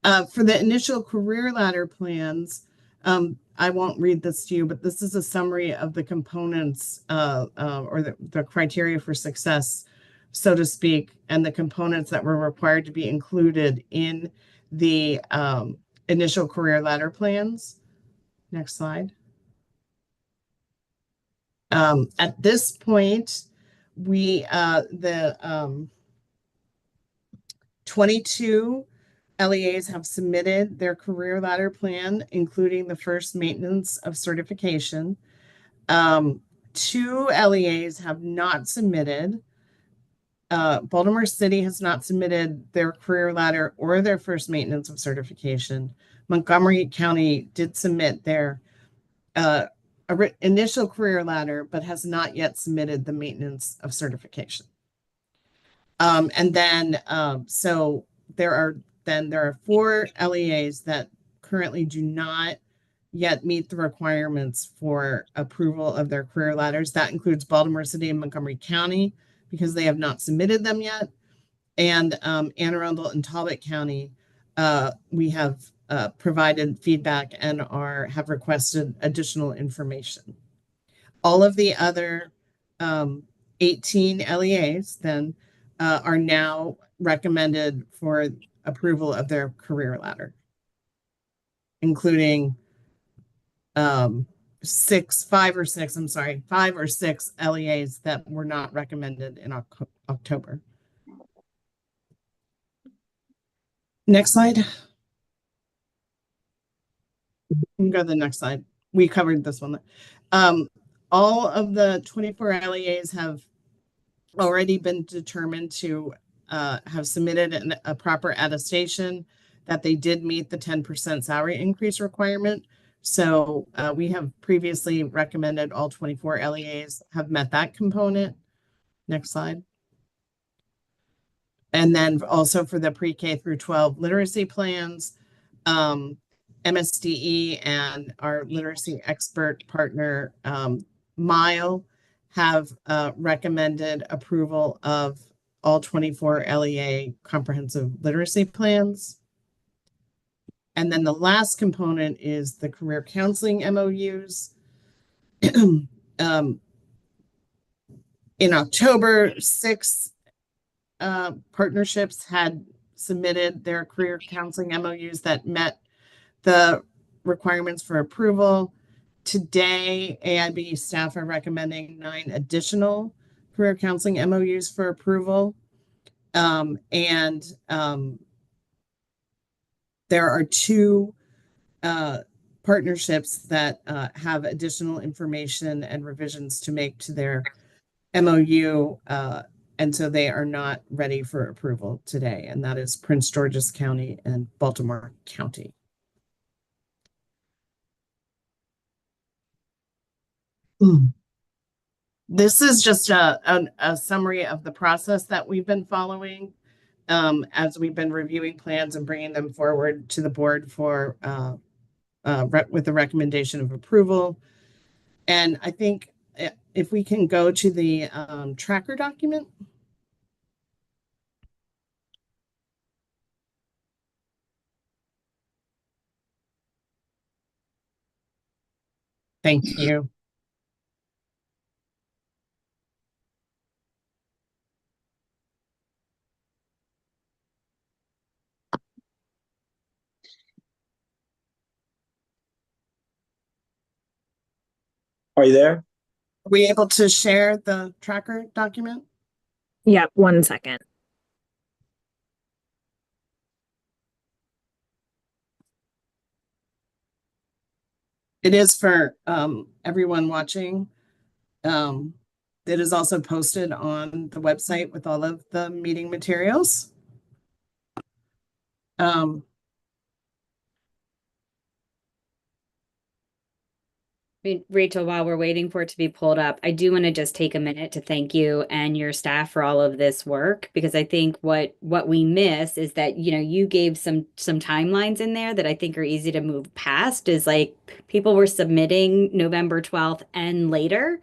For the initial career ladder plans, I won't read this to you, but this is a summary of the components or the criteria for success, so to speak, and the components that were required to be included in the initial career ladder plans. Next slide. At this point, the 22 LEAs have submitted their career ladder plan, including the first maintenance of certification. 2 LEAs have not submitted. Baltimore City has not submitted their career ladder or their first maintenance of certification. Montgomery County did submit their initial career ladder, but has not yet submitted the maintenance of certification. And then, so there are 4 LEAs that currently do not yet meet the requirements for approval of their career ladders. That includes Baltimore City and Montgomery County, because they have not submitted them yet. And Anne Arundel and Talbot County, we have provided feedback and have requested additional information. All of the other 18 LEAs then are now recommended for approval of their career ladder, including 5 or 6 LEAs that were not recommended in October. Next slide. You can go to the next slide. We covered this one. All of the 24 LEAs have already been determined to have submitted a proper attestation that they did meet the 10% salary increase requirement. So we have previously recommended all 24 LEAs have met that component. Next slide. And then also for the pre-K through 12 literacy plans, MSDE and our literacy expert partner, Mile, have recommended approval of all 24 LEA comprehensive literacy plans. And then the last component is the career counseling MOUs. In October, 6 partnerships had submitted their career counseling MOUs that met the requirements for approval. Today, AIB staff are recommending 9 additional career counseling MOUs for approval. There are 2 partnerships that have additional information and revisions to make to their MOU, and so they are not ready for approval today, and that is Prince George's County and Baltimore County. This is just a summary of the process that we've been following as we've been reviewing plans and bringing them forward to the board for with the recommendation of approval. And I think if we can go to the tracker document. Thank you. Are you there? Are we able to share the tracker document? Yeah, 1 second. It is for everyone watching. It is also posted on the website with all of the meeting materials. Rachel, while we're waiting for it to be pulled up, I do want to just take a minute to thank you and your staff for all of this work, because I think what we miss is that, you know, you gave some timelines in there that I think are easy to move past. Is like people were submitting November 12th and later,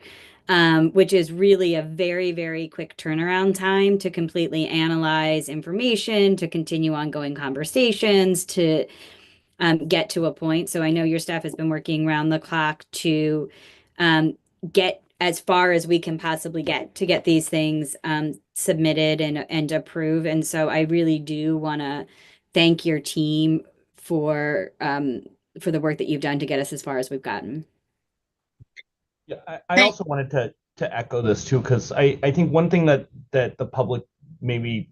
which is really a very, very quick turnaround time to completely analyze information, to continue ongoing conversations, to get to a point. So I know your staff has been working around the clock to get as far as we can possibly get to get these things submitted and approved. And so I really do want to thank your team for the work that you've done to get us as far as we've gotten. Yeah, I also wanted to echo this too, because I think one thing that the public maybe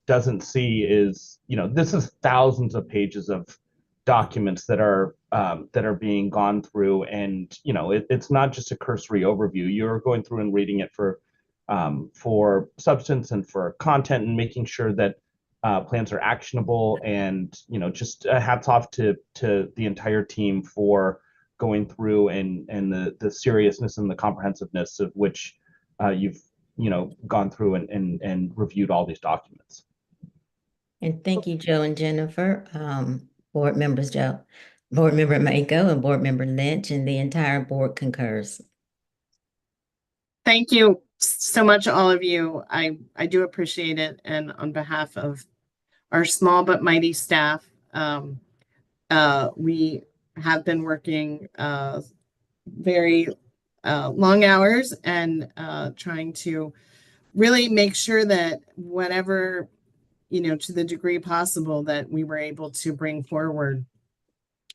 doesn't see is, you know, this is thousands of pages of documents that are being gone through, and it's not just a cursory overview. You're going through and reading it for substance and for content, and making sure that plans are actionable. And just hats off to the entire team for going through and the seriousness and the comprehensiveness of which you've gone through and reviewed all these documents. And thank you, Joe and Jennifer, board members, board member Mako and board member Lynch, and the entire board concurs. Thank you so much, all of you. I do appreciate it. And on behalf of our small but mighty staff, we have been working very long hours and trying to really make sure that whatever, to the degree possible, that we were able to bring forward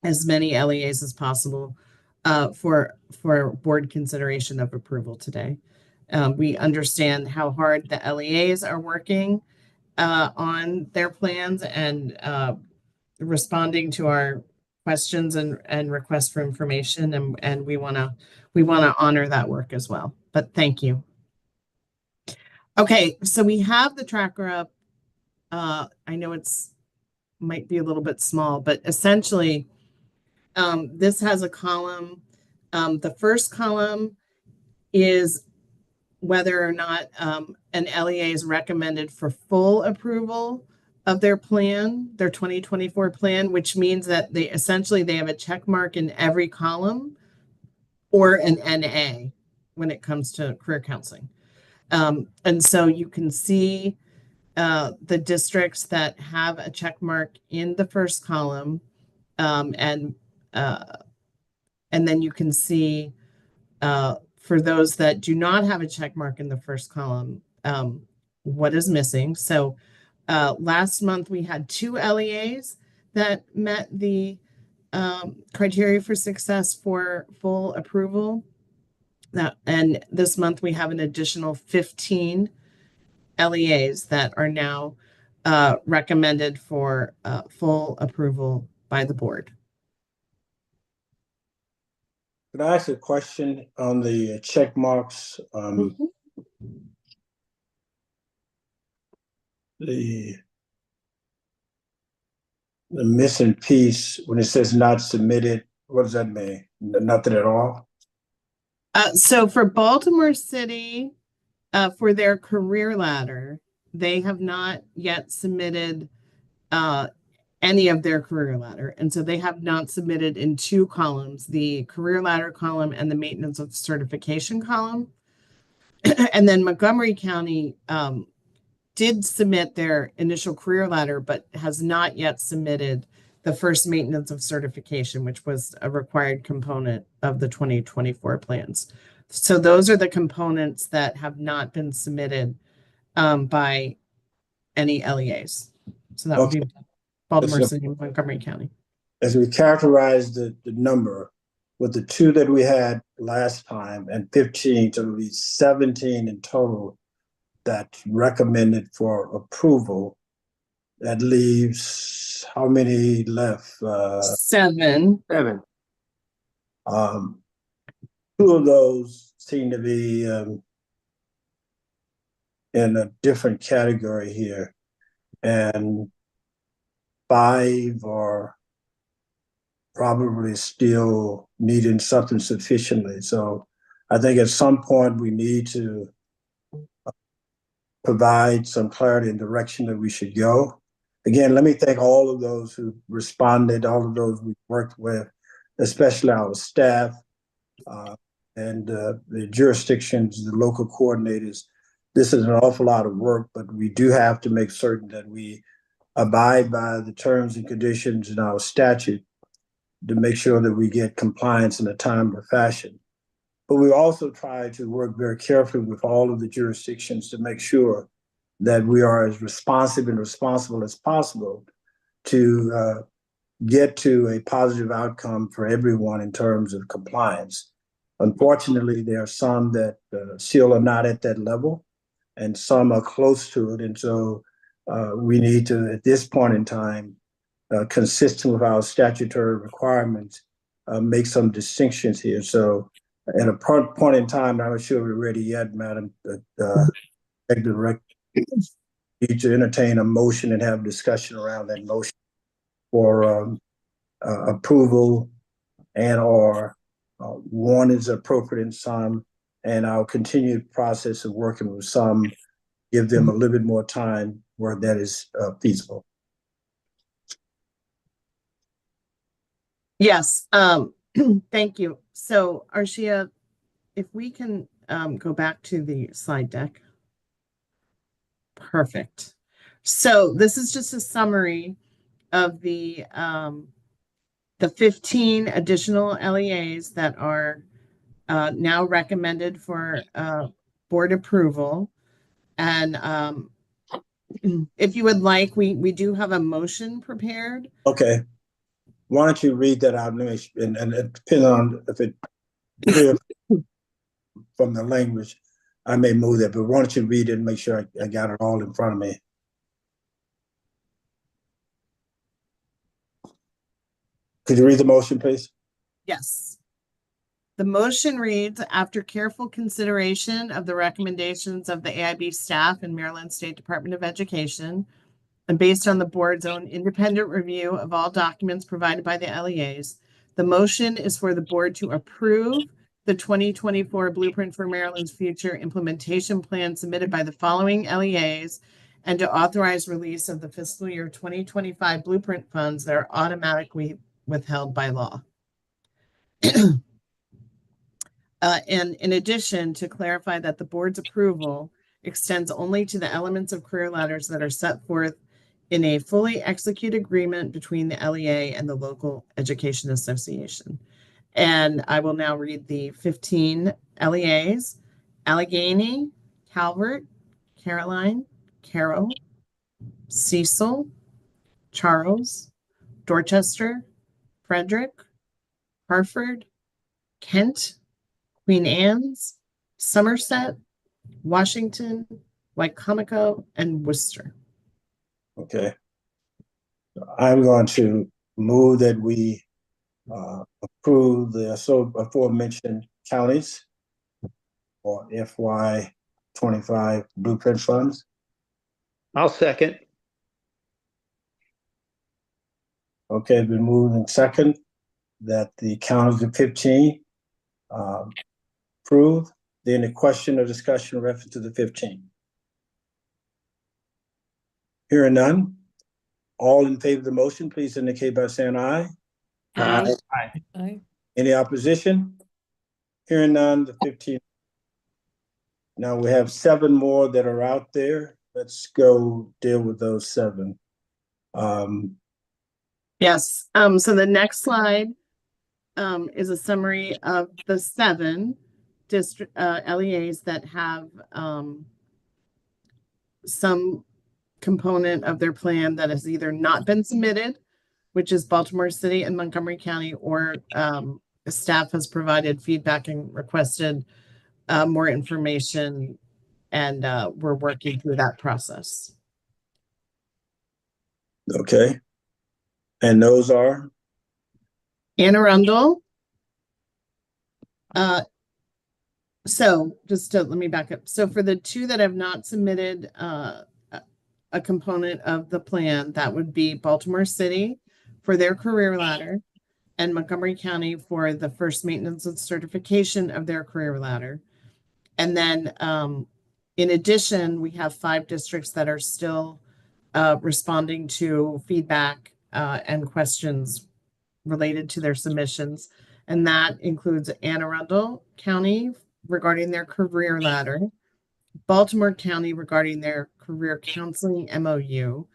as many LEAs as possible for board consideration of approval today. We understand how hard the LEAs are working on their plans and responding to our questions and requests for information, and we want to honor that work as well. But thank you. Okay, so we have the tracker up. I know might be a little bit small, but essentially this has a column. The first column is whether or not an LEA is recommended for full approval of their plan, their 2024 plan, which means that they have a check mark in every column or an NA when it comes to career counseling. And so you can see the districts that have a check mark in the first column, and then you can see for those that do not have a check mark in the first column, what is missing. So last month we had 2 LEAs that met the criteria for success for full approval. And this month we have an additional 15 LEAs that are now recommended for full approval by the board. Could I ask a question on the check marks? The missing piece when it says not submitted, what does that mean? Nothing at all? So for Baltimore City, for their career ladder, they have not yet submitted any of their career ladder. And so they have not submitted in 2 columns, the career ladder column and the maintenance of certification column. And then Montgomery County did submit their initial career ladder, but has not yet submitted the first maintenance of certification, which was a required component of the 2024 plans. So those are the components that have not been submitted by any LEAs. So that would be Baltimore City and Montgomery County. As we characterize the number with the 2 that we had last time and 15, so it'll be 17 in total that's recommended for approval. That leaves how many left? 7. 7. 2 of those seem to be in a different category here, and 5 are probably still needing something sufficiently. So I think at some point we need to provide some clarity and direction that we should go. Again, let me thank all of those who responded, all of those we worked with, especially our staff and the jurisdictions, the local coordinators. This is an awful lot of work, but we do have to make certain that we abide by the terms and conditions in our statute to make sure that we get compliance in a timely fashion. But we also try to work very carefully with all of the jurisdictions to make sure that we are as responsive and responsible as possible to get to a positive outcome for everyone in terms of compliance. Unfortunately, there are some that still are not at that level, and some are close to it. And so we need to, at this point in time, consistent with our statutory requirements, make some distinctions here. So at a point in time, I'm not sure we're ready yet, Madam, but beg the rec need to entertain a motion and have discussion around that motion for approval and or one is appropriate in some, and our continued process of working with some, give them a little bit more time where that is feasible. Yes, thank you. So Arshia, if we can go back to the slide deck. Perfect. So this is just a summary of the 15 additional LEAs that are now recommended for board approval. And if you would like, we do have a motion prepared. Okay. Why don't you read that out and depending on if it clear from the language, I may move that, but why don't you read it and make sure I got it all in front of me. Could you read the motion, please? Yes. The motion reads, after careful consideration of the recommendations of the AIB staff and Maryland State Department of Education, and based on the board's own independent review of all documents provided by the LEAs, the motion is for the board to approve the 2024 Blueprint for Maryland's Future Implementation Plan submitted by the following LEAs and to authorize release of the fiscal year 2025 Blueprint funds that are automatically withheld by law. And in addition, to clarify that the board's approval extends only to the elements of career ladders that are set forth in a fully executed agreement between the LEA and the local education association. And I will now read the 15 LEAs: Allegheny, Calvert, Caroline, Carroll, Cecil, Charles, Dorchester, Frederick, Hartford, Kent, Queen Anne's, Somerset, Washington, Wycomico, and Worcester. Okay. I'm going to move that we approve the aforementioned counties for FY25 Blueprint funds. I'll second. Okay, been moved in second that the counties of 15 approved. Then a question or discussion reference to the 15. Hearing none. All in favor of the motion, please indicate by saying aye. Aye. Aye. Any opposition? Hearing none, the 15. Now we have 7 more that are out there. Let's go deal with those 7. Yes. So the next slide is a summary of the 7 district LEAs that have some component of their plan that has either not been submitted, which is Baltimore City and Montgomery County, or staff has provided feedback and requested more information, and we're working through that process. Okay. And those are? Anne Arundel. So just to, let me back up. So for the 2 that have not submitted a component of the plan, that would be Baltimore City for their career ladder and Montgomery County for the first maintenance and certification of their career ladder. And then in addition, we have 5 districts that are still responding to feedback and questions related to their submissions. And that includes Anne Arundel County regarding their career ladder, Baltimore County regarding their career counseling MOU,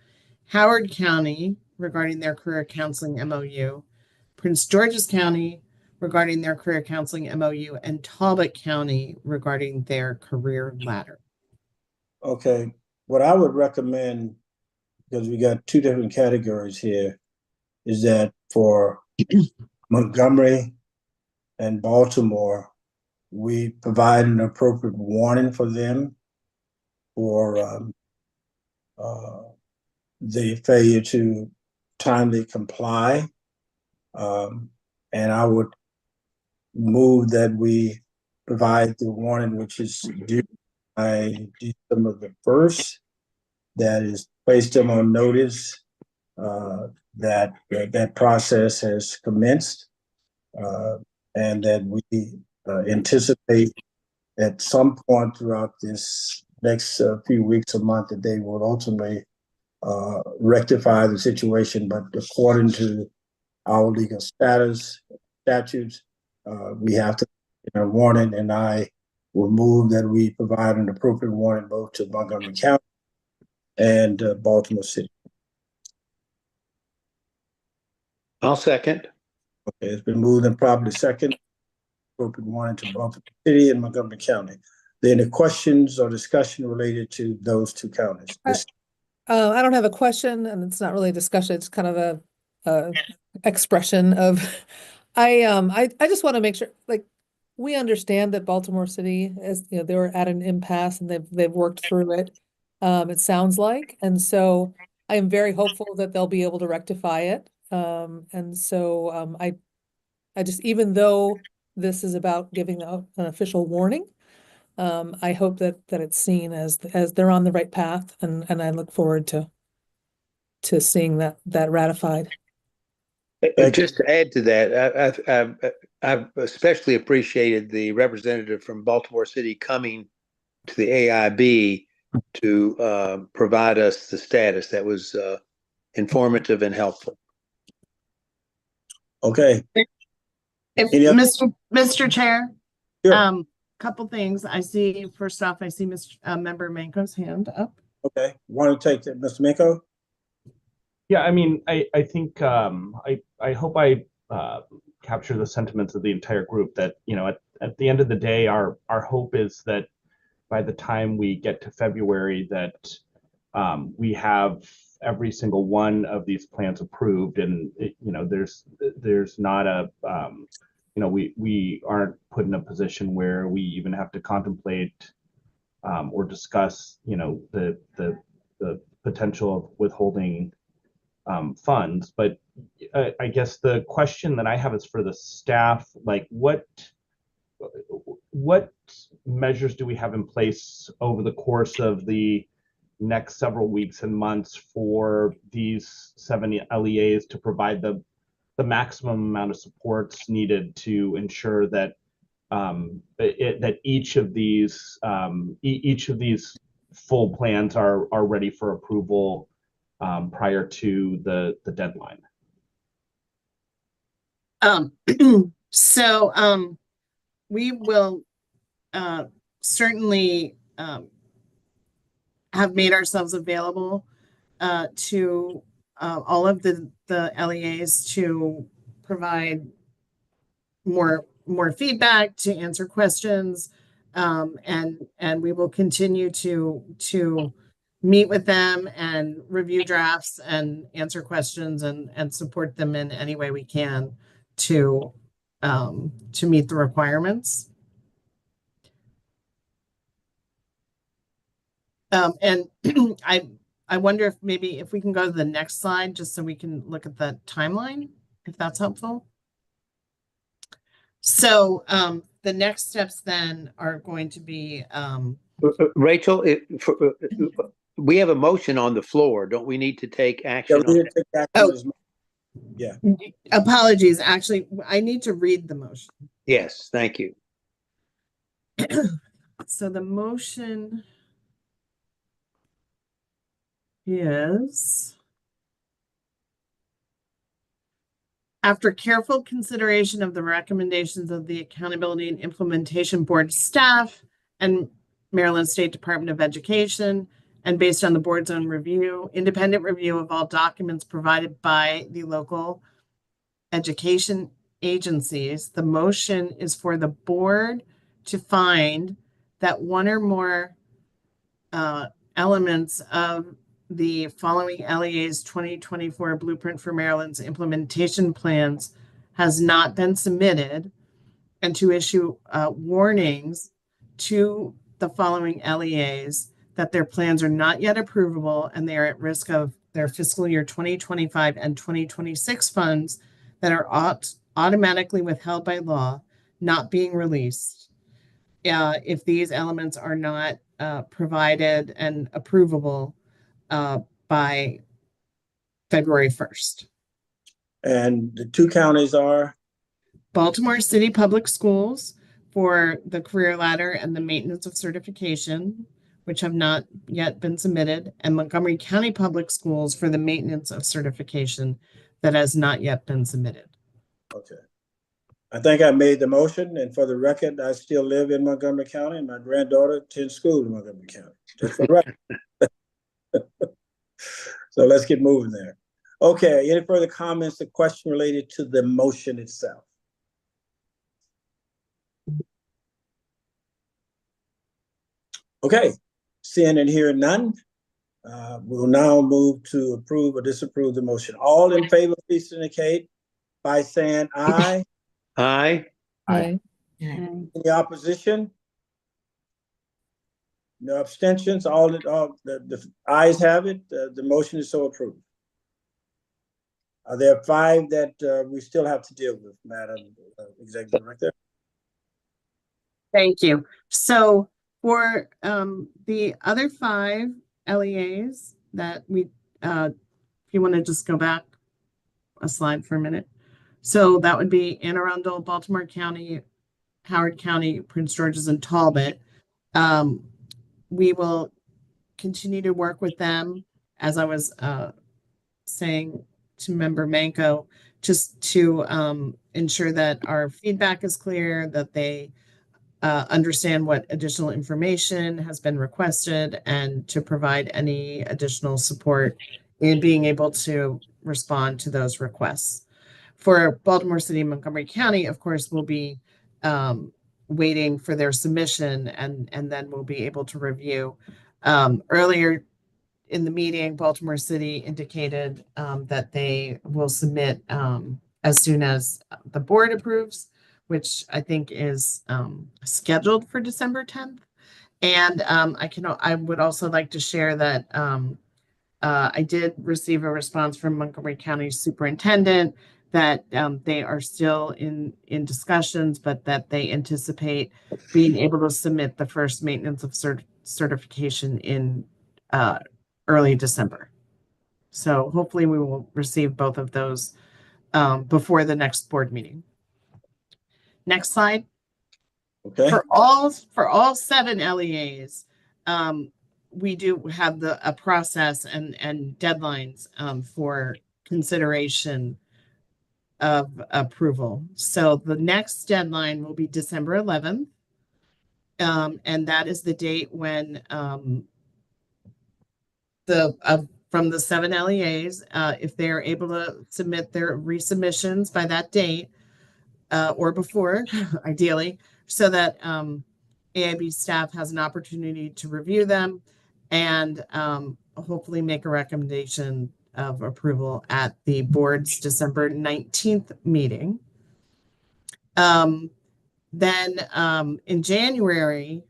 Howard County regarding their career counseling MOU, Prince George's County regarding their career counseling MOU, and Talbot County regarding their career ladder. Okay. What I would recommend, because we got 2 different categories here, is that for Montgomery and Baltimore, we provide an appropriate warning for them for the failure to timely comply. And I would move that we provide the warning, which is due by December the 1st, that is place them on notice that that process has commenced, and that we anticipate at some point throughout this next few weeks or month that they will ultimately rectify the situation. But according to our legal statutes, we have to get a warning, and I will move that we provide an appropriate warning both to Montgomery County and Baltimore City. I'll second. Okay, it's been moved and properly second. Appropriate warning to Baltimore City and Montgomery County. Then the questions or discussion related to those two counties. I don't have a question, and it's not really a discussion. It's kind of a expression of, I just want to make sure, like, we understand that Baltimore City is, you know, they were at an impasse and they've worked through it. It sounds like, and so I am very hopeful that they'll be able to rectify it. And so I just, even though this is about giving an official warning, I hope that it's seen as they're on the right path, and I look forward to seeing that ratified. Just to add to that, I've especially appreciated the representative from Baltimore City coming to the AIB to provide us the status. That was informative and helpful. Okay. Mr. Chair, sure. Couple things. I see, first off, I see Member Manco's hand up. Okay, want to take it, Mr. Manco? Yeah, I mean, I think I hope I capture the sentiments of the entire group that, you know, at the end of the day, our hope is that by the time we get to February that we have every single one of these plans approved, and you know, there's not a you know, we aren't put in a position where we even have to contemplate or discuss, you know, the potential of withholding funds. But I guess the question that I have is for the staff, like what measures do we have in place over the course of the next several weeks and months for these 7 LEAs to provide the maximum amount of supports needed to ensure that that each of these full plans are ready for approval prior to the deadline? So we will certainly have made ourselves available to all of the LEAs to provide more feedback, to answer questions, and we will continue to meet with them and review drafts and answer questions and support them in any way we can to meet the requirements. And I wonder if maybe if we can go to the next slide, just so we can look at the timeline, if that's helpful. So the next steps then are going to be Rachel, we have a motion on the floor. Don't we need to take action? Yeah. Apologies. Actually, I need to read the motion. Yes, thank you. So the motion is, after careful consideration of the recommendations of the Accountability and Implementation Board staff and Maryland State Department of Education, and based on the board's own review, independent review of all documents provided by the local education agencies, the motion is for the board to find that one or more elements of the following LEA's 2024 Blueprint for Maryland's implementation plans has not been submitted, and to issue warnings to the following LEAs that their plans are not yet approvable and they are at risk of their fiscal year 2025 and 2026 funds that are automatically withheld by law not being released if these elements are not provided and approvable by February 1st. And the two counties are? Baltimore City Public Schools for the career ladder and the maintenance of certification, which have not yet been submitted, and Montgomery County Public Schools for the maintenance of certification that has not yet been submitted. Okay. I think I made the motion, and for the record, I still live in Montgomery County, and my granddaughter attends school in Montgomery County. Just for the record. So let's get moving there. Okay, any further comments or question related to the motion itself? Okay, seeing and hearing none, we'll now move to approve or disapprove the motion. All in favor, please indicate by saying aye. Aye. Aye. Any opposition? No abstentions? All the ayes have it. The motion is so approved. There are 5 that we still have to deal with, Madam Executive Director. Thank you. So for the other 5 LEAs that we, if you want to just go back a slide for a minute. So that would be Anne Arundel, Baltimore County, Howard County, Prince George's, and Talbot. We will continue to work with them, as I was saying to Member Manco, just to ensure that our feedback is clear, that they understand what additional information has been requested, and to provide any additional support in being able to respond to those requests. For Baltimore City and Montgomery County, of course, we'll be waiting for their submission, and then we'll be able to review. Earlier in the meeting, Baltimore City indicated that they will submit as soon as the board approves, which I think is scheduled for December 10th. And I would also like to share that I did receive a response from Montgomery County Superintendent that they are still in discussions, but that they anticipate being able to submit the first maintenance of certification in early December. So hopefully we will receive both of those before the next board meeting. Next slide. Okay. For all 7 LEAs, we do have a process and deadlines for consideration of approval. So the next deadline will be December 11th. And that is the date when from the 7 LEAs, if they are able to submit their resubmissions by that date, or before, ideally, so that AIB staff has an opportunity to review them and hopefully make a recommendation of approval at the board's December 19th meeting. Then in January,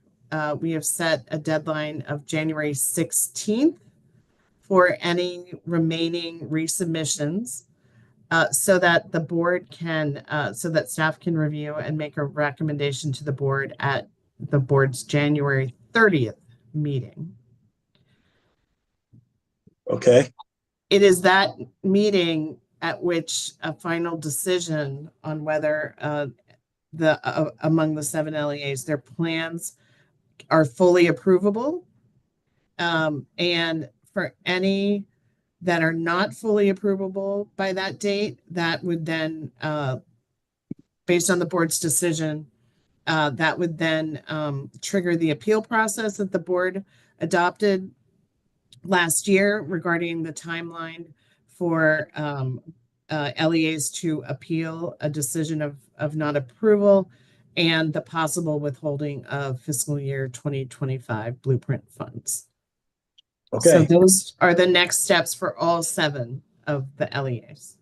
we have set a deadline of January 16th for any remaining resubmissions. So that the board can, so that staff can review and make a recommendation to the board at the board's January 30th meeting. Okay. It is that meeting at which a final decision on whether among the 7 LEAs, their plans are fully approvable. And for any that are not fully approvable by that date, that would then, based on the board's decision, that would then trigger the appeal process that the board adopted last year regarding the timeline for LEAs to appeal a decision of not approval and the possible withholding of fiscal year 2025 blueprint funds. Okay. So those are the next steps for all 7 of the LEAs.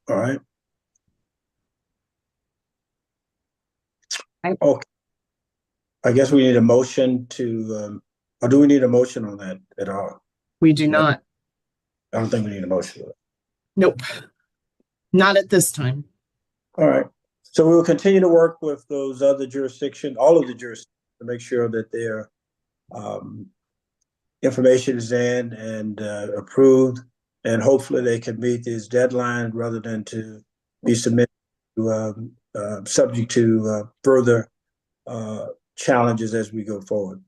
All right. Okay. I guess we need a motion to, or do we need a motion on that at all? We do not. I don't think we need a motion. Nope. Not at this time. All right. So we will continue to work with those other jurisdictions, all of the jurisdictions, to make sure that their information is in and approved, and hopefully they can meet these deadlines rather than to be submitted to subject to further challenges as we go forward.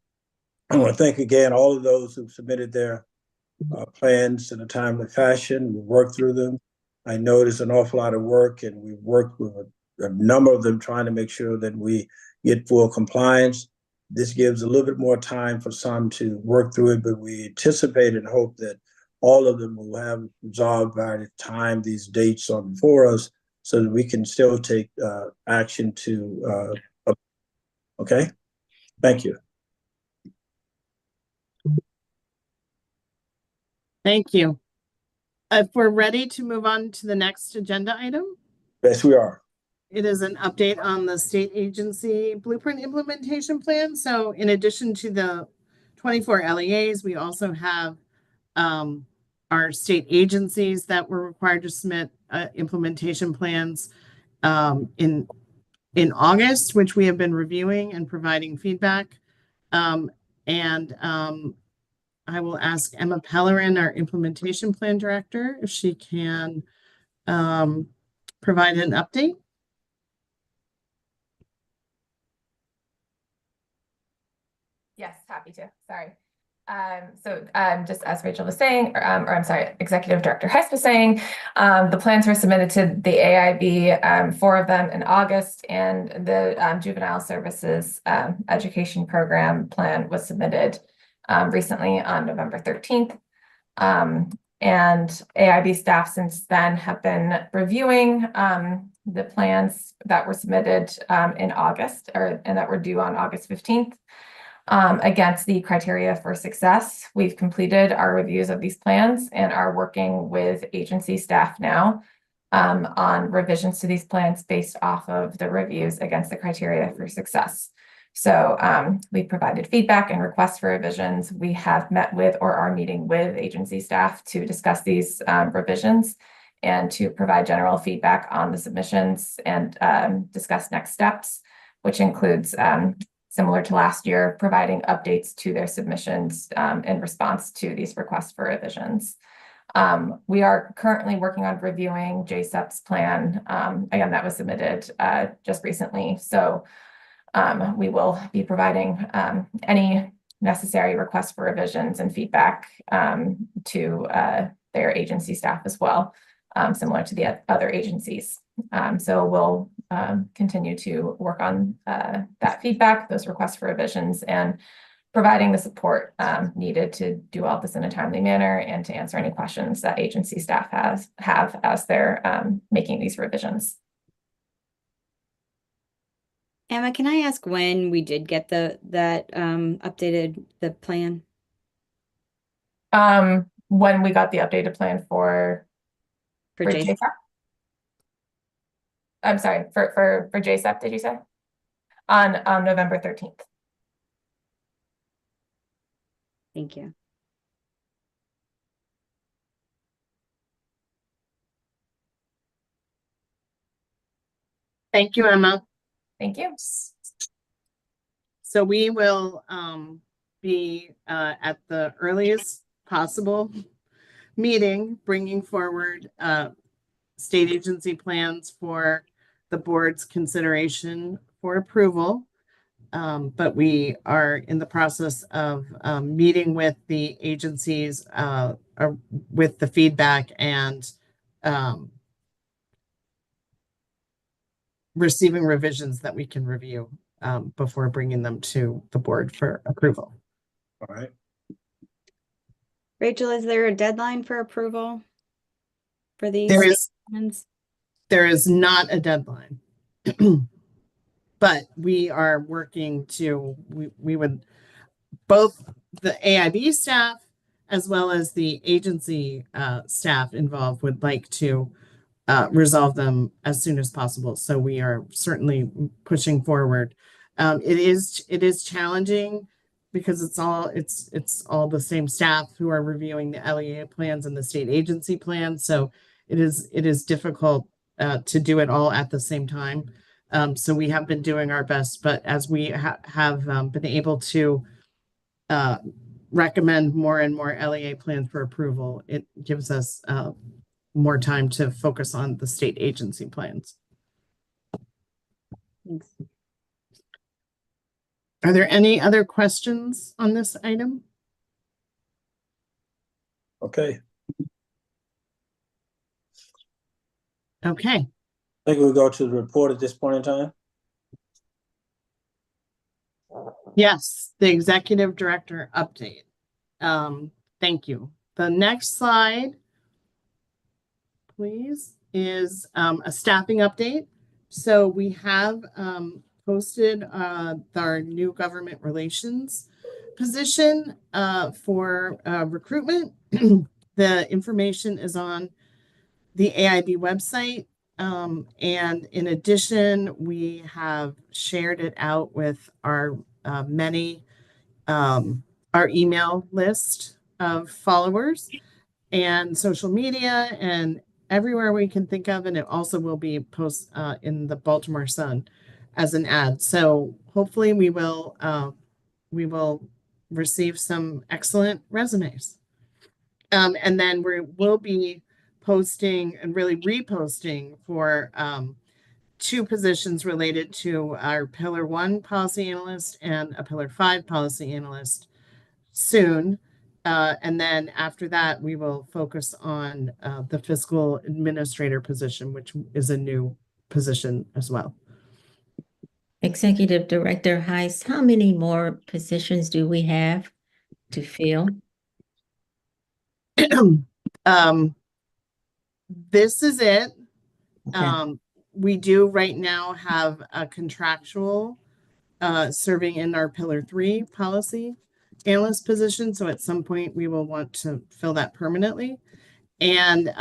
I want to thank again all of those who submitted their plans in a timely fashion. We worked through them. I know it is an awful lot of work, and we've worked with a number of them trying to make sure that we get full compliance. This gives a little bit more time for some to work through it, but we anticipate and hope that all of them will have resolved by the time these dates are before us, so that we can still take action to, okay? Thank you. Thank you. If we're ready to move on to the next agenda item, Yes, we are. it is an update on the state agency blueprint implementation plan. So in addition to the 24 LEAs, we also have our state agencies that were required to submit implementation plans in August, which we have been reviewing and providing feedback. I will ask Emma Pellerin, our implementation plan director, if she can provide an update. Yes, happy to. Sorry. Just as Rachel was saying, or I'm sorry, Executive Director Hess was saying, the plans were submitted to the AIB, 4 of them in August, and the Juvenile Services Education Program plan was submitted recently on November 13th. And AIB staff since then have been reviewing the plans that were submitted in August, and that were due on August 15th. Against the criteria for success. We've completed our reviews of these plans and are working with agency staff now on revisions to these plans based off of the reviews against the criteria for success. So we provided feedback and requests for revisions. We have met with or are meeting with agency staff to discuss these revisions and to provide general feedback on the submissions and discuss next steps, which includes similar to last year, providing updates to their submissions in response to these requests for revisions. We are currently working on reviewing JSEP's plan. Again, that was submitted just recently. So we will be providing any necessary requests for revisions and feedback to their agency staff as well, similar to the other agencies. So we'll continue to work on that feedback, those requests for revisions, and providing the support needed to do all this in a timely manner and to answer any questions that agency staff have as they're making these revisions. Emma, can I ask when we did get that updated the plan? When we got the updated plan for JSEP? I'm sorry, for JSEP, did you say? On November 13th. Thank you. Thank you, Emma. Thank you. So we will be at the earliest possible meeting, bringing forward state agency plans for the board's consideration for approval. But we are in the process of meeting with the agencies with the feedback and receiving revisions that we can review before bringing them to the board for approval. All right. Rachel, is there a deadline for approval for these? There is not a deadline, but we are working to, we would, both the AIB staff as well as the agency staff involved would like to resolve them as soon as possible. So we are certainly pushing forward. It is challenging because it's all the same staff who are reviewing the LEA plans and the state agency plans. So it is difficult to do it all at the same time. So we have been doing our best, but as we have been able to recommend more and more LEA plans for approval, it gives us more time to focus on the state agency plans. Thanks. Are there any other questions on this item? Okay, Okay. I think we'll go to the report at this point in time. Yes, the executive director update. Thank you. The next slide, please, is a staffing update. So we have posted our new government relations position for recruitment. The information is on the AIB website. And in addition, we have shared it out with our our email list of followers and social media and everywhere we can think of. And it also will be posted in the Baltimore Sun as an ad. So hopefully we will receive some excellent resumes. And then we'll be posting and really reposting for two positions related to our Pillar 1 policy analyst and a Pillar 5 policy analyst soon. And then after that, we will focus on the fiscal administrator position, which is a new position as well. Executive Director Heiss, how many more positions do we have to fill? This is it. Okay. We do right now have a contractual serving in our Pillar 3 policy analyst position. So at some point we will want to fill that permanently. And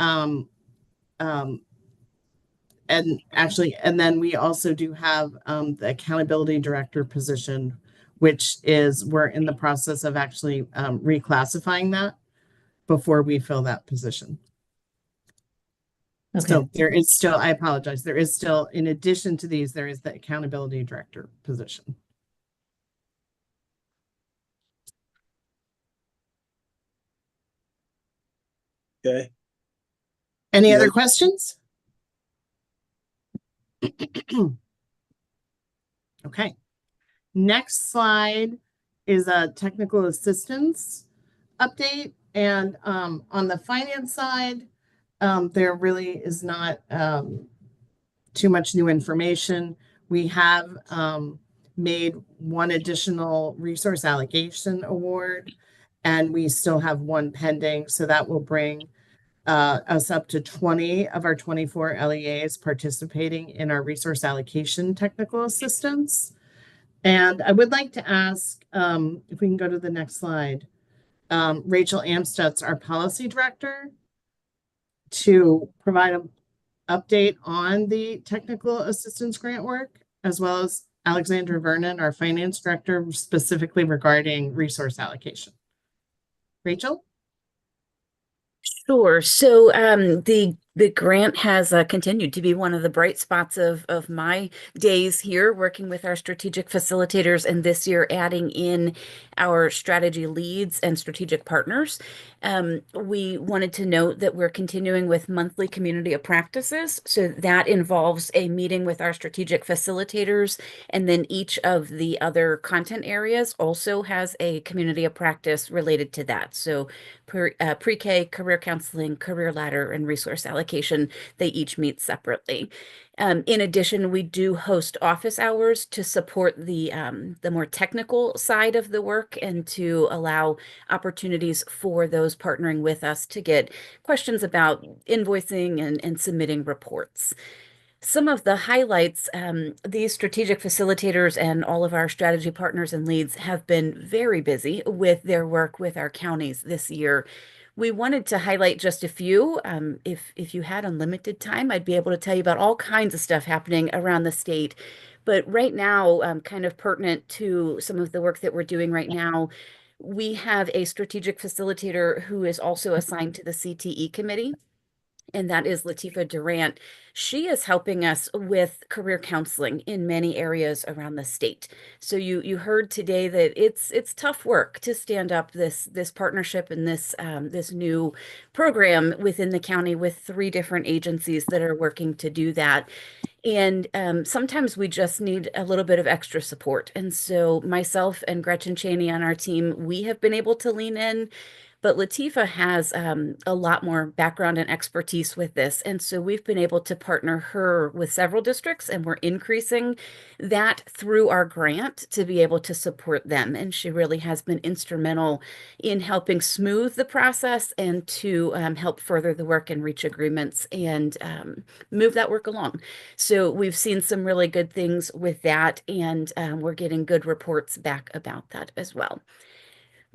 then we also do have the accountability director position, which is we're in the process of actually reclassifying that before we fill that position. Okay. So there is still, I apologize, there is still, in addition to these, there is the accountability director position. Okay. Any other questions? Okay. Next slide is a technical assistance update. And on the finance side, there really is not too much new information. We have made one additional resource allocation award, and we still have one pending. So that will bring us up to 20 of our 24 LEAs participating in our resource allocation technical assistance. And I would like to ask, if we can go to the next slide, Rachel Amstutz, our policy director, to provide an update on the technical assistance grant work, as well as Alexandra Vernon, our finance director, specifically regarding resource allocation. Rachel? Sure. So the grant has continued to be one of the bright spots of my days here working with our strategic facilitators, and this year adding in our strategy leads and strategic partners. We wanted to note that we're continuing with monthly community of practices. So that involves a meeting with our strategic facilitators, and then each of the other content areas also has a community of practice related to that. So pre-K, career counseling, career ladder, and resource allocation, they each meet separately. In addition, we do host office hours to support the more technical side of the work and to allow opportunities for those partnering with us to get questions about invoicing and submitting reports. Some of the highlights, these strategic facilitators and all of our strategy partners and leads have been very busy with their work with our counties this year. We wanted to highlight just a few. If you had unlimited time, I'd be able to tell you about all kinds of stuff happening around the state. But right now, kind of pertinent to some of the work that we're doing right now, we have a strategic facilitator who is also assigned to the CTE committee, and that is Latifa Durant. She is helping us with career counseling in many areas around the state. So you heard today that it's tough work to stand up this partnership and this new program within the county with 3 different agencies that are working to do that. And sometimes we just need a little bit of extra support. And so myself and Gretchen Cheney on our team, we have been able to lean in, but Latifa has a lot more background and expertise with this. And so we've been able to partner her with several districts, and we're increasing that through our grant to be able to support them. And she really has been instrumental in helping smooth the process and to help further the work and reach agreements and move that work along. So we've seen some really good things with that, and we're getting good reports back about that as well.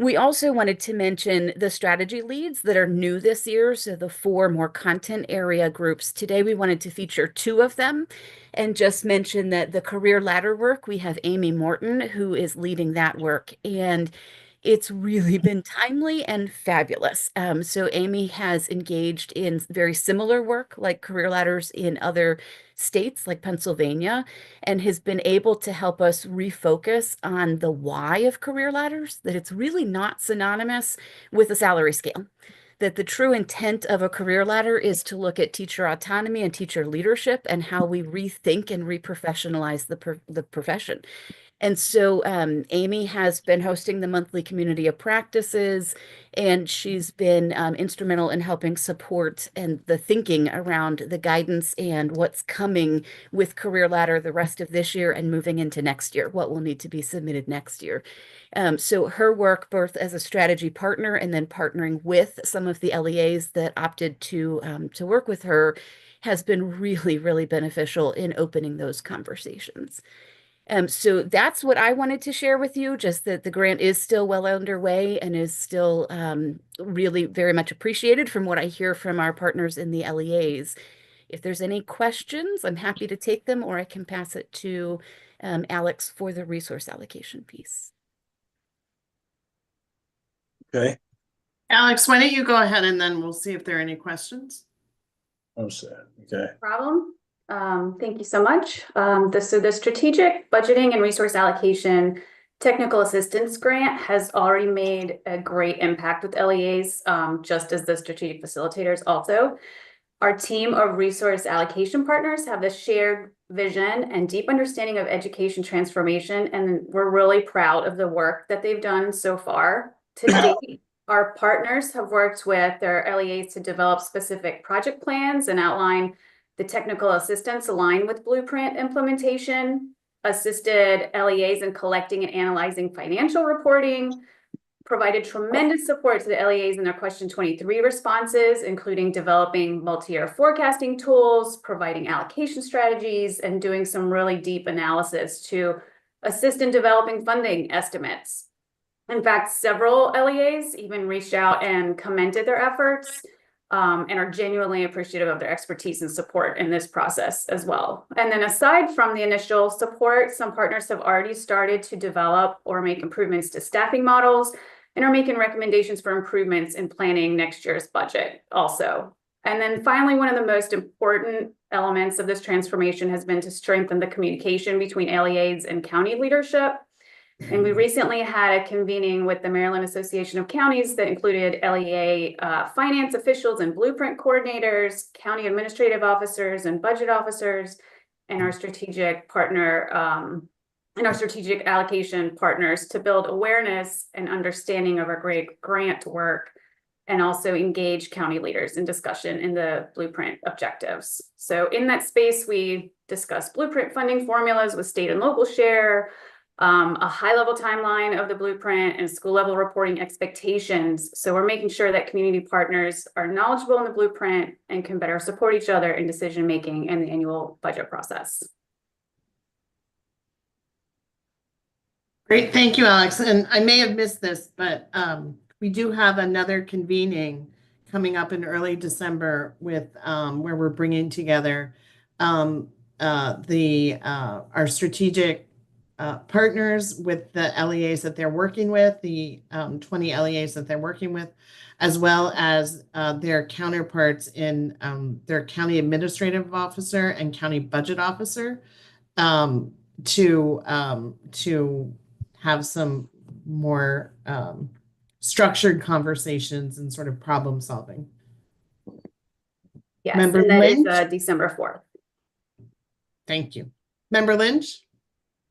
We also wanted to mention the strategy leads that are new this year. So the 4 more content area groups. Today, we wanted to feature 2 of them and just mention that the career ladder work, we have Amy Morton, who is leading that work. And it's really been timely and fabulous. So Amy has engaged in very similar work like career ladders in other states like Pennsylvania, and has been able to help us refocus on the why of career ladders, that it's really not synonymous with a salary scale. That the true intent of a career ladder is to look at teacher autonomy and teacher leadership and how we rethink and reprofessionalize the profession. And so Amy has been hosting the monthly community of practices, and she's been instrumental in helping support and the thinking around the guidance and what's coming with Career Ladder the rest of this year and moving into next year, what will need to be submitted next year. So her work, both as a strategy partner and then partnering with some of the LEAs that opted to work with her, has been really, really beneficial in opening those conversations. So that's what I wanted to share with you, just that the grant is still well underway and is still really very much appreciated from what I hear from our partners in the LEAs. If there's any questions, I'm happy to take them, or I can pass it to Alex for the resource allocation piece. Okay. Alex, why don't you go ahead and then we'll see if there are any questions. Okay. Problem. Thank you so much. So the strategic budgeting and resource allocation technical assistance grant has already made a great impact with LEAs, just as the strategic facilitators also. Our team of resource allocation partners have a shared vision and deep understanding of education transformation, and we're really proud of the work that they've done so far. To date, our partners have worked with their LEAs to develop specific project plans and outline the technical assistance aligned with blueprint implementation, assisted LEAs in collecting and analyzing financial reporting, provided tremendous support to the LEAs in their question 23 responses, including developing multi-year forecasting tools, providing allocation strategies, and doing some really deep analysis to assist in developing funding estimates. In fact, several LEAs even reached out and commended their efforts, and are genuinely appreciative of their expertise and support in this process as well. And then aside from the initial support, some partners have already started to develop or make improvements to staffing models and are making recommendations for improvements in planning next year's budget also. And then finally, one of the most important elements of this transformation has been to strengthen the communication between LEAs and county leadership. And we recently had a convening with the Maryland Association of Counties that included LEA finance officials and blueprint coordinators, county administrative officers and budget officers, and our strategic partner and our strategic allocation partners to build awareness and understanding of our great grant work, and also engage county leaders in discussion in the blueprint objectives. So in that space, we discussed blueprint funding formulas with state and local share, a high-level timeline of the blueprint, and school-level reporting expectations. So we're making sure that community partners are knowledgeable in the blueprint and can better support each other in decision-making and the annual budget process. Great, thank you, Alex. And I may have missed this, but we do have another convening coming up in early December with where we're bringing together our strategic partners with the LEAs that they're working with, the 20 LEAs that they're working with, as well as their counterparts in their county administrative officer and county budget officer, to have some more structured conversations and sort of problem solving. Yes, Member and that is Lynch? December 4th. Thank you. Member Lynch?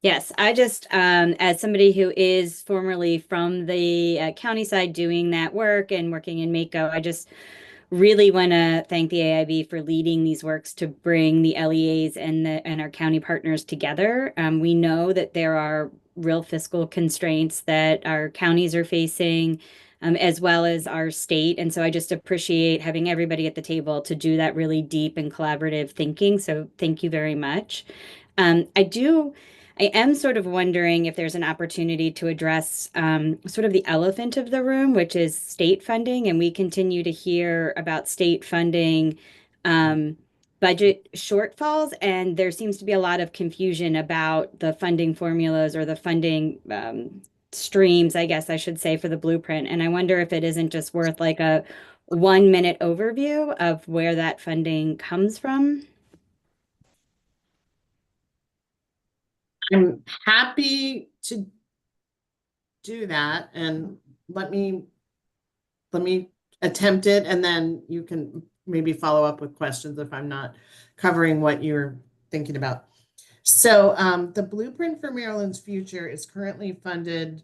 Yes, I just, as somebody who is formerly from the county side doing that work and working in Mako, I just really want to thank the AIB for leading these works to bring the LEAs and our county partners together. We know that there are real fiscal constraints that our counties are facing, as well as our state. And so I just appreciate having everybody at the table to do that really deep and collaborative thinking. So thank you very much. I am sort of wondering if there's an opportunity to address sort of the elephant of the room, which is state funding. And we continue to hear about state funding budget shortfalls. And there seems to be a lot of confusion about the funding formulas or the funding streams, I guess I should say, for the blueprint. And I wonder if it isn't just worth like a 1-minute overview of where that funding comes from. I'm happy to do that, and let me attempt it, and then you can maybe follow up with questions if I'm not covering what you're thinking about. So the Blueprint for Maryland's Future is currently funded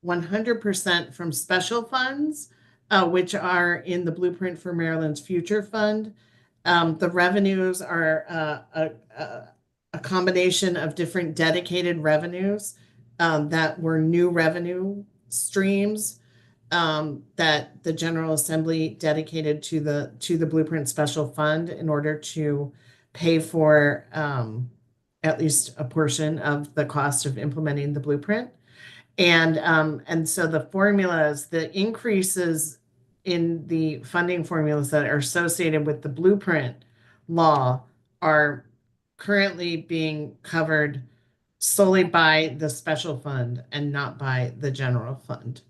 100% from special funds, which are in the Blueprint for Maryland's Future Fund. The revenues are a combination of different dedicated revenues that were new revenue streams that the General Assembly dedicated to the Blueprint Special Fund in order to pay for at least a portion of the cost of implementing the blueprint. And so the formulas, the increases in the funding formulas that are associated with the blueprint law are currently being covered solely by the special fund and not by the general fund.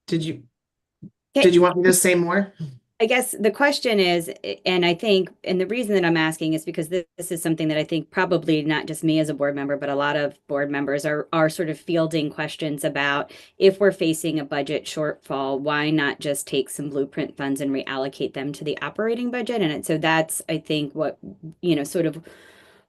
Did you want me to say more? I guess the question is, and I think, and the reason that I'm asking is because this is something that I think probably not just me as a board member, but a lot of board members are sort of fielding questions about if we're facing a budget shortfall, why not just take some blueprint funds and reallocate them to the operating budget? And so that's, I think, what, sort of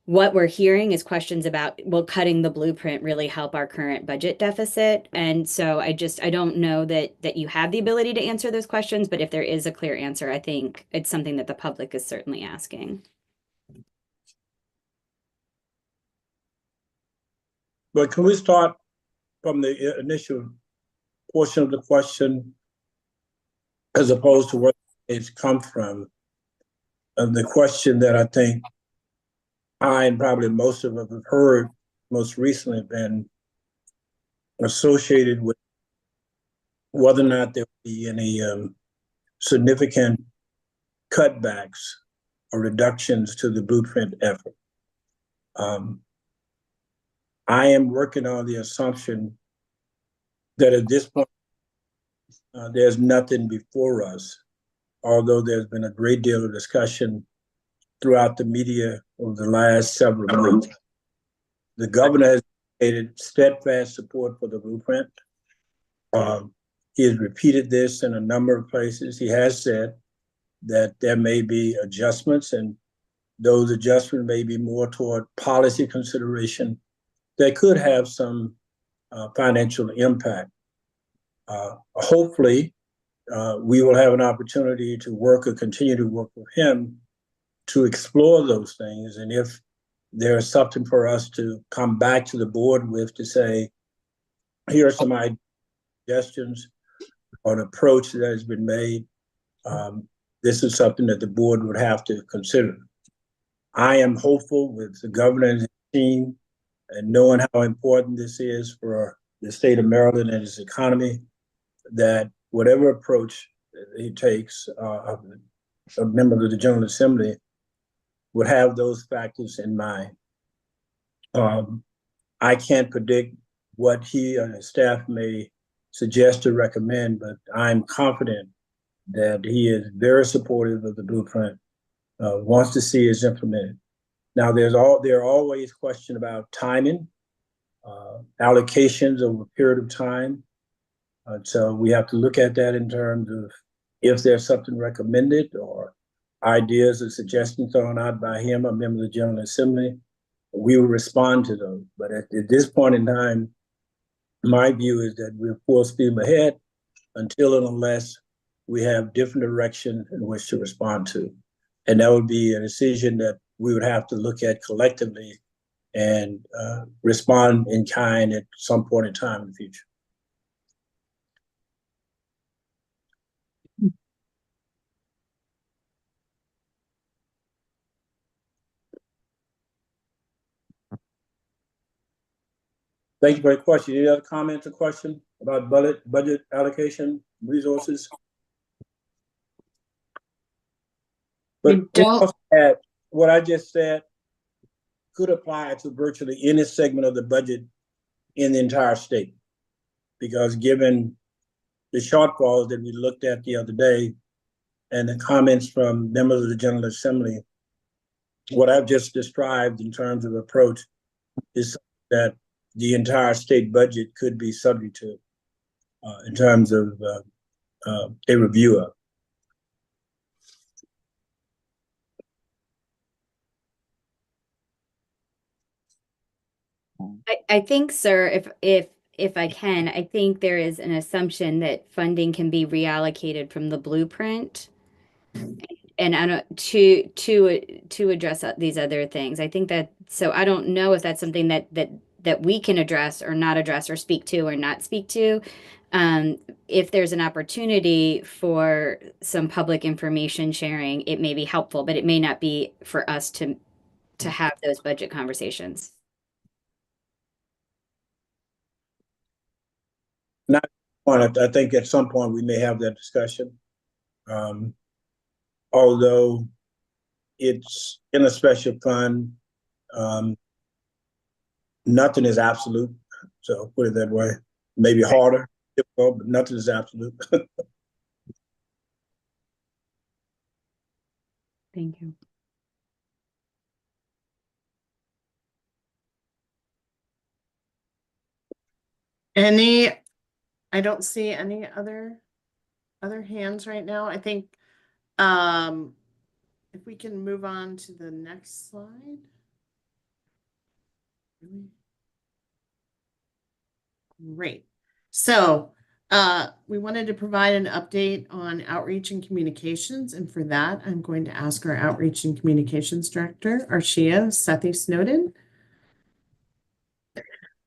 what we're hearing is questions about, will cutting the blueprint really help our current budget deficit? And so I don't know that you have the ability to answer those questions, but if there is a clear answer, I think it's something that the public is certainly asking. But can we start from the initial portion of the question as opposed to where it's come from? The question that I think I and probably most of us have heard most recently been associated with whether or not there will be any significant cutbacks or reductions to the blueprint effort. I am working on the assumption that at this point, there's nothing before us, although there's been a great deal of discussion throughout the media over the last several months. The governor has indicated steadfast support for the blueprint. He has repeated this in a number of places. He has said that there may be adjustments, and those adjustments may be more toward policy consideration that could have some financial impact. Hopefully, we will have an opportunity to work or continue to work with him to explore those things. And if there's something for us to come back to the board with to say, here are some suggestions or an approach that has been made, this is something that the board would have to consider. I am hopeful with the governor and his team and knowing how important this is for the state of Maryland and its economy, that whatever approach he takes, a member of the General Assembly, would have those factors in mind. I can't predict what he and his staff may suggest or recommend, but I'm confident that he is very supportive of the blueprint, wants to see it implemented. Now, there are always questions about timing, allocations over a period of time. So we have to look at that in terms of if there's something recommended or ideas or suggestions thrown out by him or a member of the General Assembly, we will respond to those. But at this point in time, my view is that we're full steam ahead until and unless we have different direction in which to respond to. And that would be a decision that we would have to look at collectively and respond in kind at some point in time in the future. Thank you for your question. Any other comments or questions about budget allocation, resources? But what I just said could apply to virtually any segment of the budget in the entire state. Because given the shortfalls that we looked at the other day and the comments from members of the General Assembly, what I've just described in terms of approach is that the entire state budget could be subject to in terms of a review of. I think, sir, if I can, I think there is an assumption that funding can be reallocated from the blueprint and I don't to address these other things. I think that, so I don't know if that's something that we can address or not address or speak to or not speak to. If there's an opportunity for some public information sharing, it may be helpful, but it may not be for us to have those budget conversations. Not, I think at some point we may have that discussion. Although it's in a special fund, nothing is absolute. So put it that way. Maybe harder, difficult, but nothing is absolute. Thank you. I don't see any other hands right now. I think if we can move on to the next slide. Great. So we wanted to provide an update on outreach and communications. And for that, I'm going to ask our outreach and communications director, Arshia Sethi Snowden.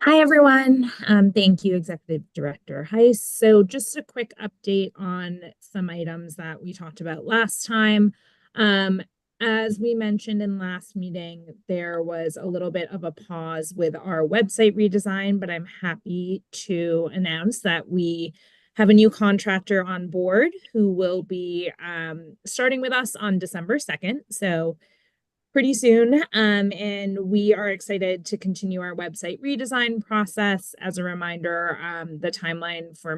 Hi, everyone. Thank you, Executive Director Heiss. So just a quick update on some items that we talked about last time. As we mentioned in last meeting, there was a little bit of a pause with our website redesign, but I'm happy to announce that we have a new contractor on board who will be starting with us on December 2nd. So pretty soon. And we are excited to continue our website redesign process. As a reminder, the timeline for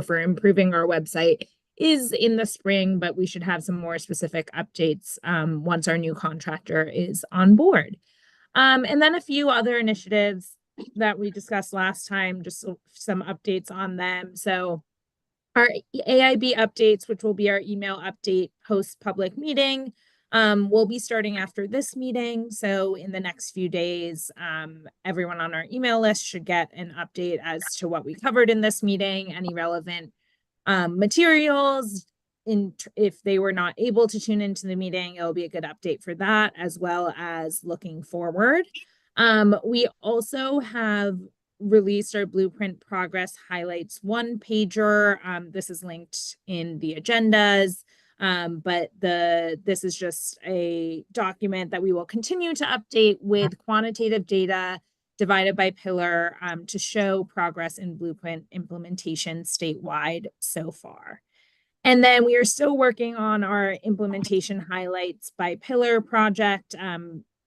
for improving our website is in the spring, but we should have some more specific updates once our new contractor is on board. And then a few other initiatives that we discussed last time, just some updates on them. So our AIB updates, which will be our email update post public meeting, will be starting after this meeting. So in the next few days, everyone on our email list should get an update as to what we covered in this meeting, any relevant materials. If they were not able to tune into the meeting, it'll be a good update for that, as well as looking forward. We also have released our Blueprint Progress Highlights one pager. This is linked in the agendas. But this is just a document that we will continue to update with quantitative data divided by pillar to show progress in blueprint implementation statewide so far. And then we are still working on our implementation highlights by pillar project.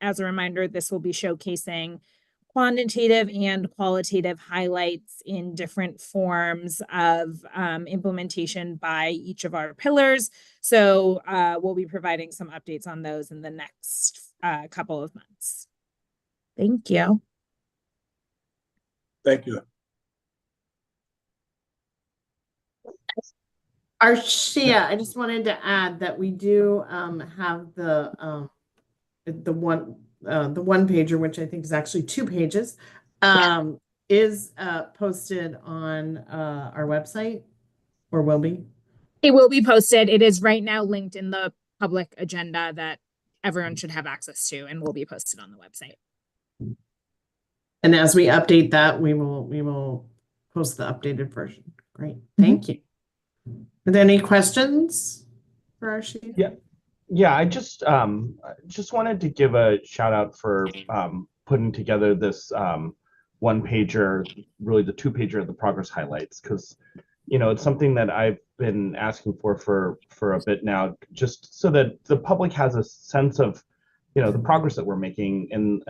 As a reminder, this will be showcasing quantitative and qualitative highlights in different forms of implementation by each of our pillars. So we'll be providing some updates on those in the next couple of months. Thank you. Thank you. Arshia, I just wanted to add that we do have the one pager, which I think is actually 2 pages, is posted on our website, or will be. It will be posted. It is right now linked in the public agenda that everyone should have access to, and will be posted on the website. And as we update that, we will post the updated version. Great, thank you. Are there any questions for Arshia? Yeah, I just wanted to give a shout out for putting together this one pager, really the 2-pager of the progress highlights, because it's something that I've been asking for a bit now, just so that the public has a sense of the progress that we're making in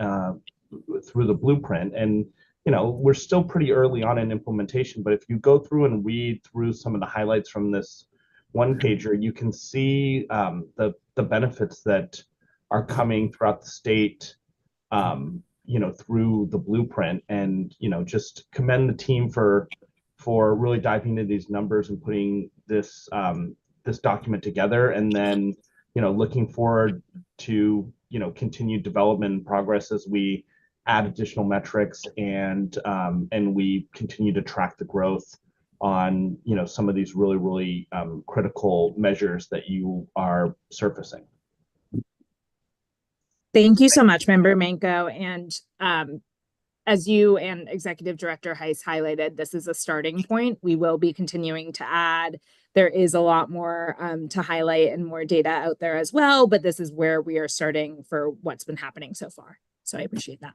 through the blueprint. And we're still pretty early on in implementation, but if you go through and read through some of the highlights from this one pager, you can see the benefits that are coming throughout the state, through the blueprint. And just commend the team for really diving into these numbers and putting this this document together, and then looking forward to continued development and progress as we add additional metrics and we continue to track the growth on some of these really critical measures that you are surfacing. Thank you so much, Member Manko. And as you and Executive Director Heiss highlighted, this is a starting point. We will be continuing to add. There is a lot more to highlight and more data out there as well, but this is where we are starting for what's been happening so far. So I appreciate that.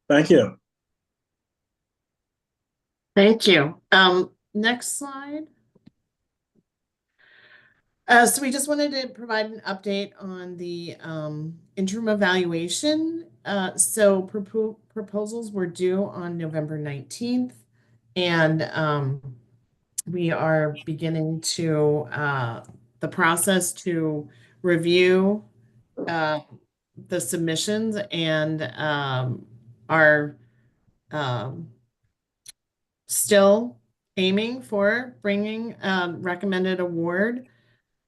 Thank you. Thank you. Next slide. So we just wanted to provide an update on the interim evaluation. So proposals were due on November 19th, and we are beginning to the process to review the submissions, and are still aiming for bringing recommended award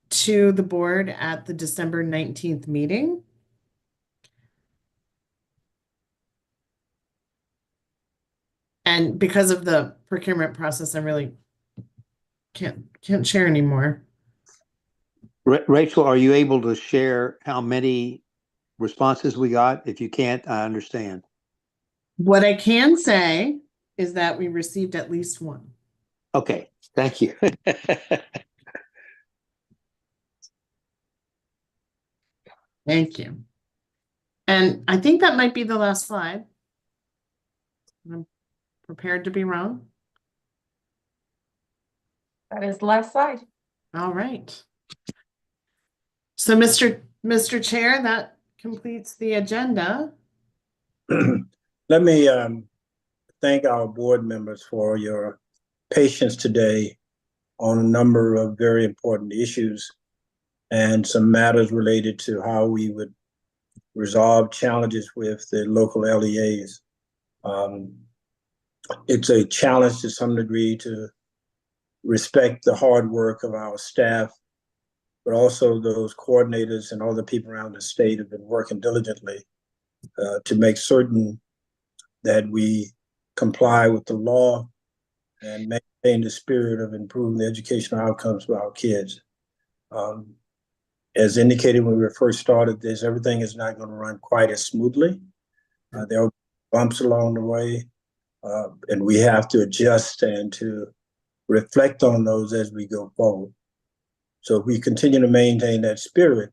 to the board at the December 19th meeting. And because of the procurement process, I really can't share anymore. Rachel, are you able to share how many responses we got? If you can't, I understand. What I can say is that we received at least one. Okay, thank you. Thank you. And I think that might be the last slide. I'm prepared to be wrong. That is the last slide. All right. So Mr. Chair, that completes the agenda. Let me thank our board members for your patience today on a number of very important issues and some matters related to how we would resolve challenges with the local LEAs. It's a challenge to some degree to respect the hard work of our staff, but also those coordinators and all the people around the state have been working diligently to make certain that we comply with the law and maintain the spirit of improving the educational outcomes for our kids. As indicated when we first started this, everything is not going to run quite as smoothly. There are bumps along the way, and we have to adjust and to reflect on those as we go forward. So if we continue to maintain that spirit,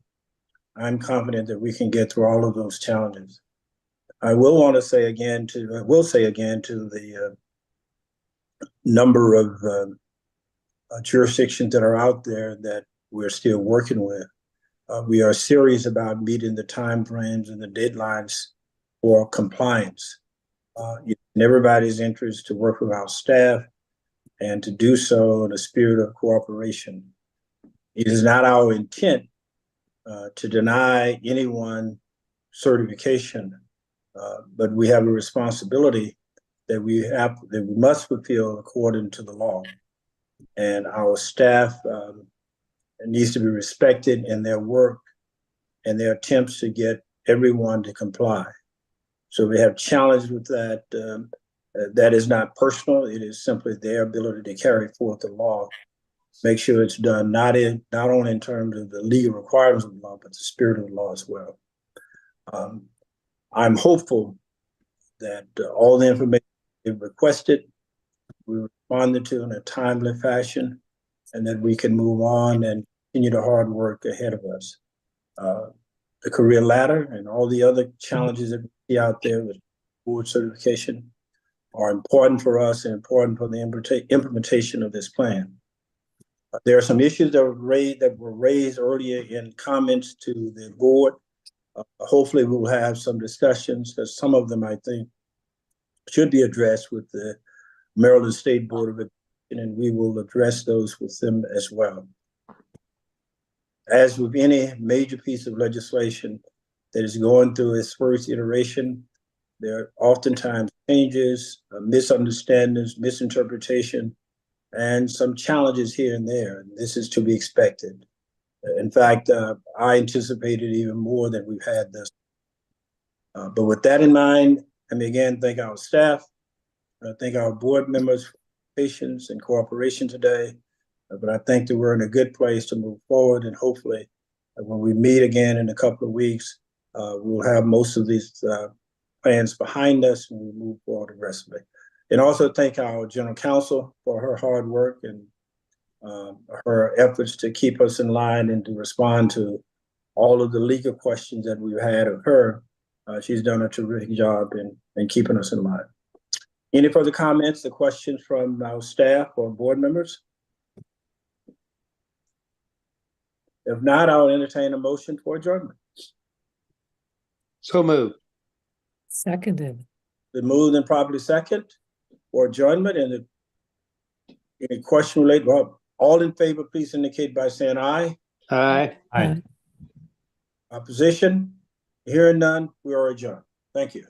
I'm confident that we can get through all of those challenges. I will say again to the number of jurisdictions that are out there that we're still working with. We are serious about meeting the timeframes and the deadlines for compliance. In everybody's interest to work with our staff and to do so in a spirit of cooperation. It is not our intent to deny anyone certification, but we have a responsibility that we must fulfill according to the law. And our staff needs to be respected in their work and their attempts to get everyone to comply. So we have challenges with that. That is not personal. It is simply their ability to carry forth the law, make sure it's done not only in terms of the legal requirements of the law, but the spirit of the law as well. I'm hopeful that all the information they've requested, we responded to in a timely fashion, and that we can move on and continue the hard work ahead of us. The career ladder and all the other challenges that we see out there with board certification are important for us and important for the implementation of this plan. There are some issues that were raised earlier in comments to the board. Hopefully we'll have some discussions, because some of them I think should be addressed with the Maryland State Board of Education, and we will address those with them as well. As with any major piece of legislation that is going through its first iteration, there are oftentimes changes, misunderstandings, misinterpretation, and some challenges here and there. This is to be expected. In fact, I anticipated even more than we've had this. But with that in mind, let me again thank our staff, thank our board members for patience and cooperation today. But I think that we're in a good place to move forward, and hopefully when we meet again in a couple of weeks, we'll have most of these plans behind us and we'll move forward aggressively. And also thank our general counsel for her hard work and her efforts to keep us in line and to respond to all of the legal questions that we've had of her. She's done a terrific job in keeping us in line. Any further comments or questions from our staff or board members? If not, I'll entertain a motion for adjournment. So moved. Seconded. Been moved and properly second for adjournment. And any question related? Well, all in favor, please indicate by saying aye. Aye. Aye. Opposition? Hearing none, we are adjourned. Thank you.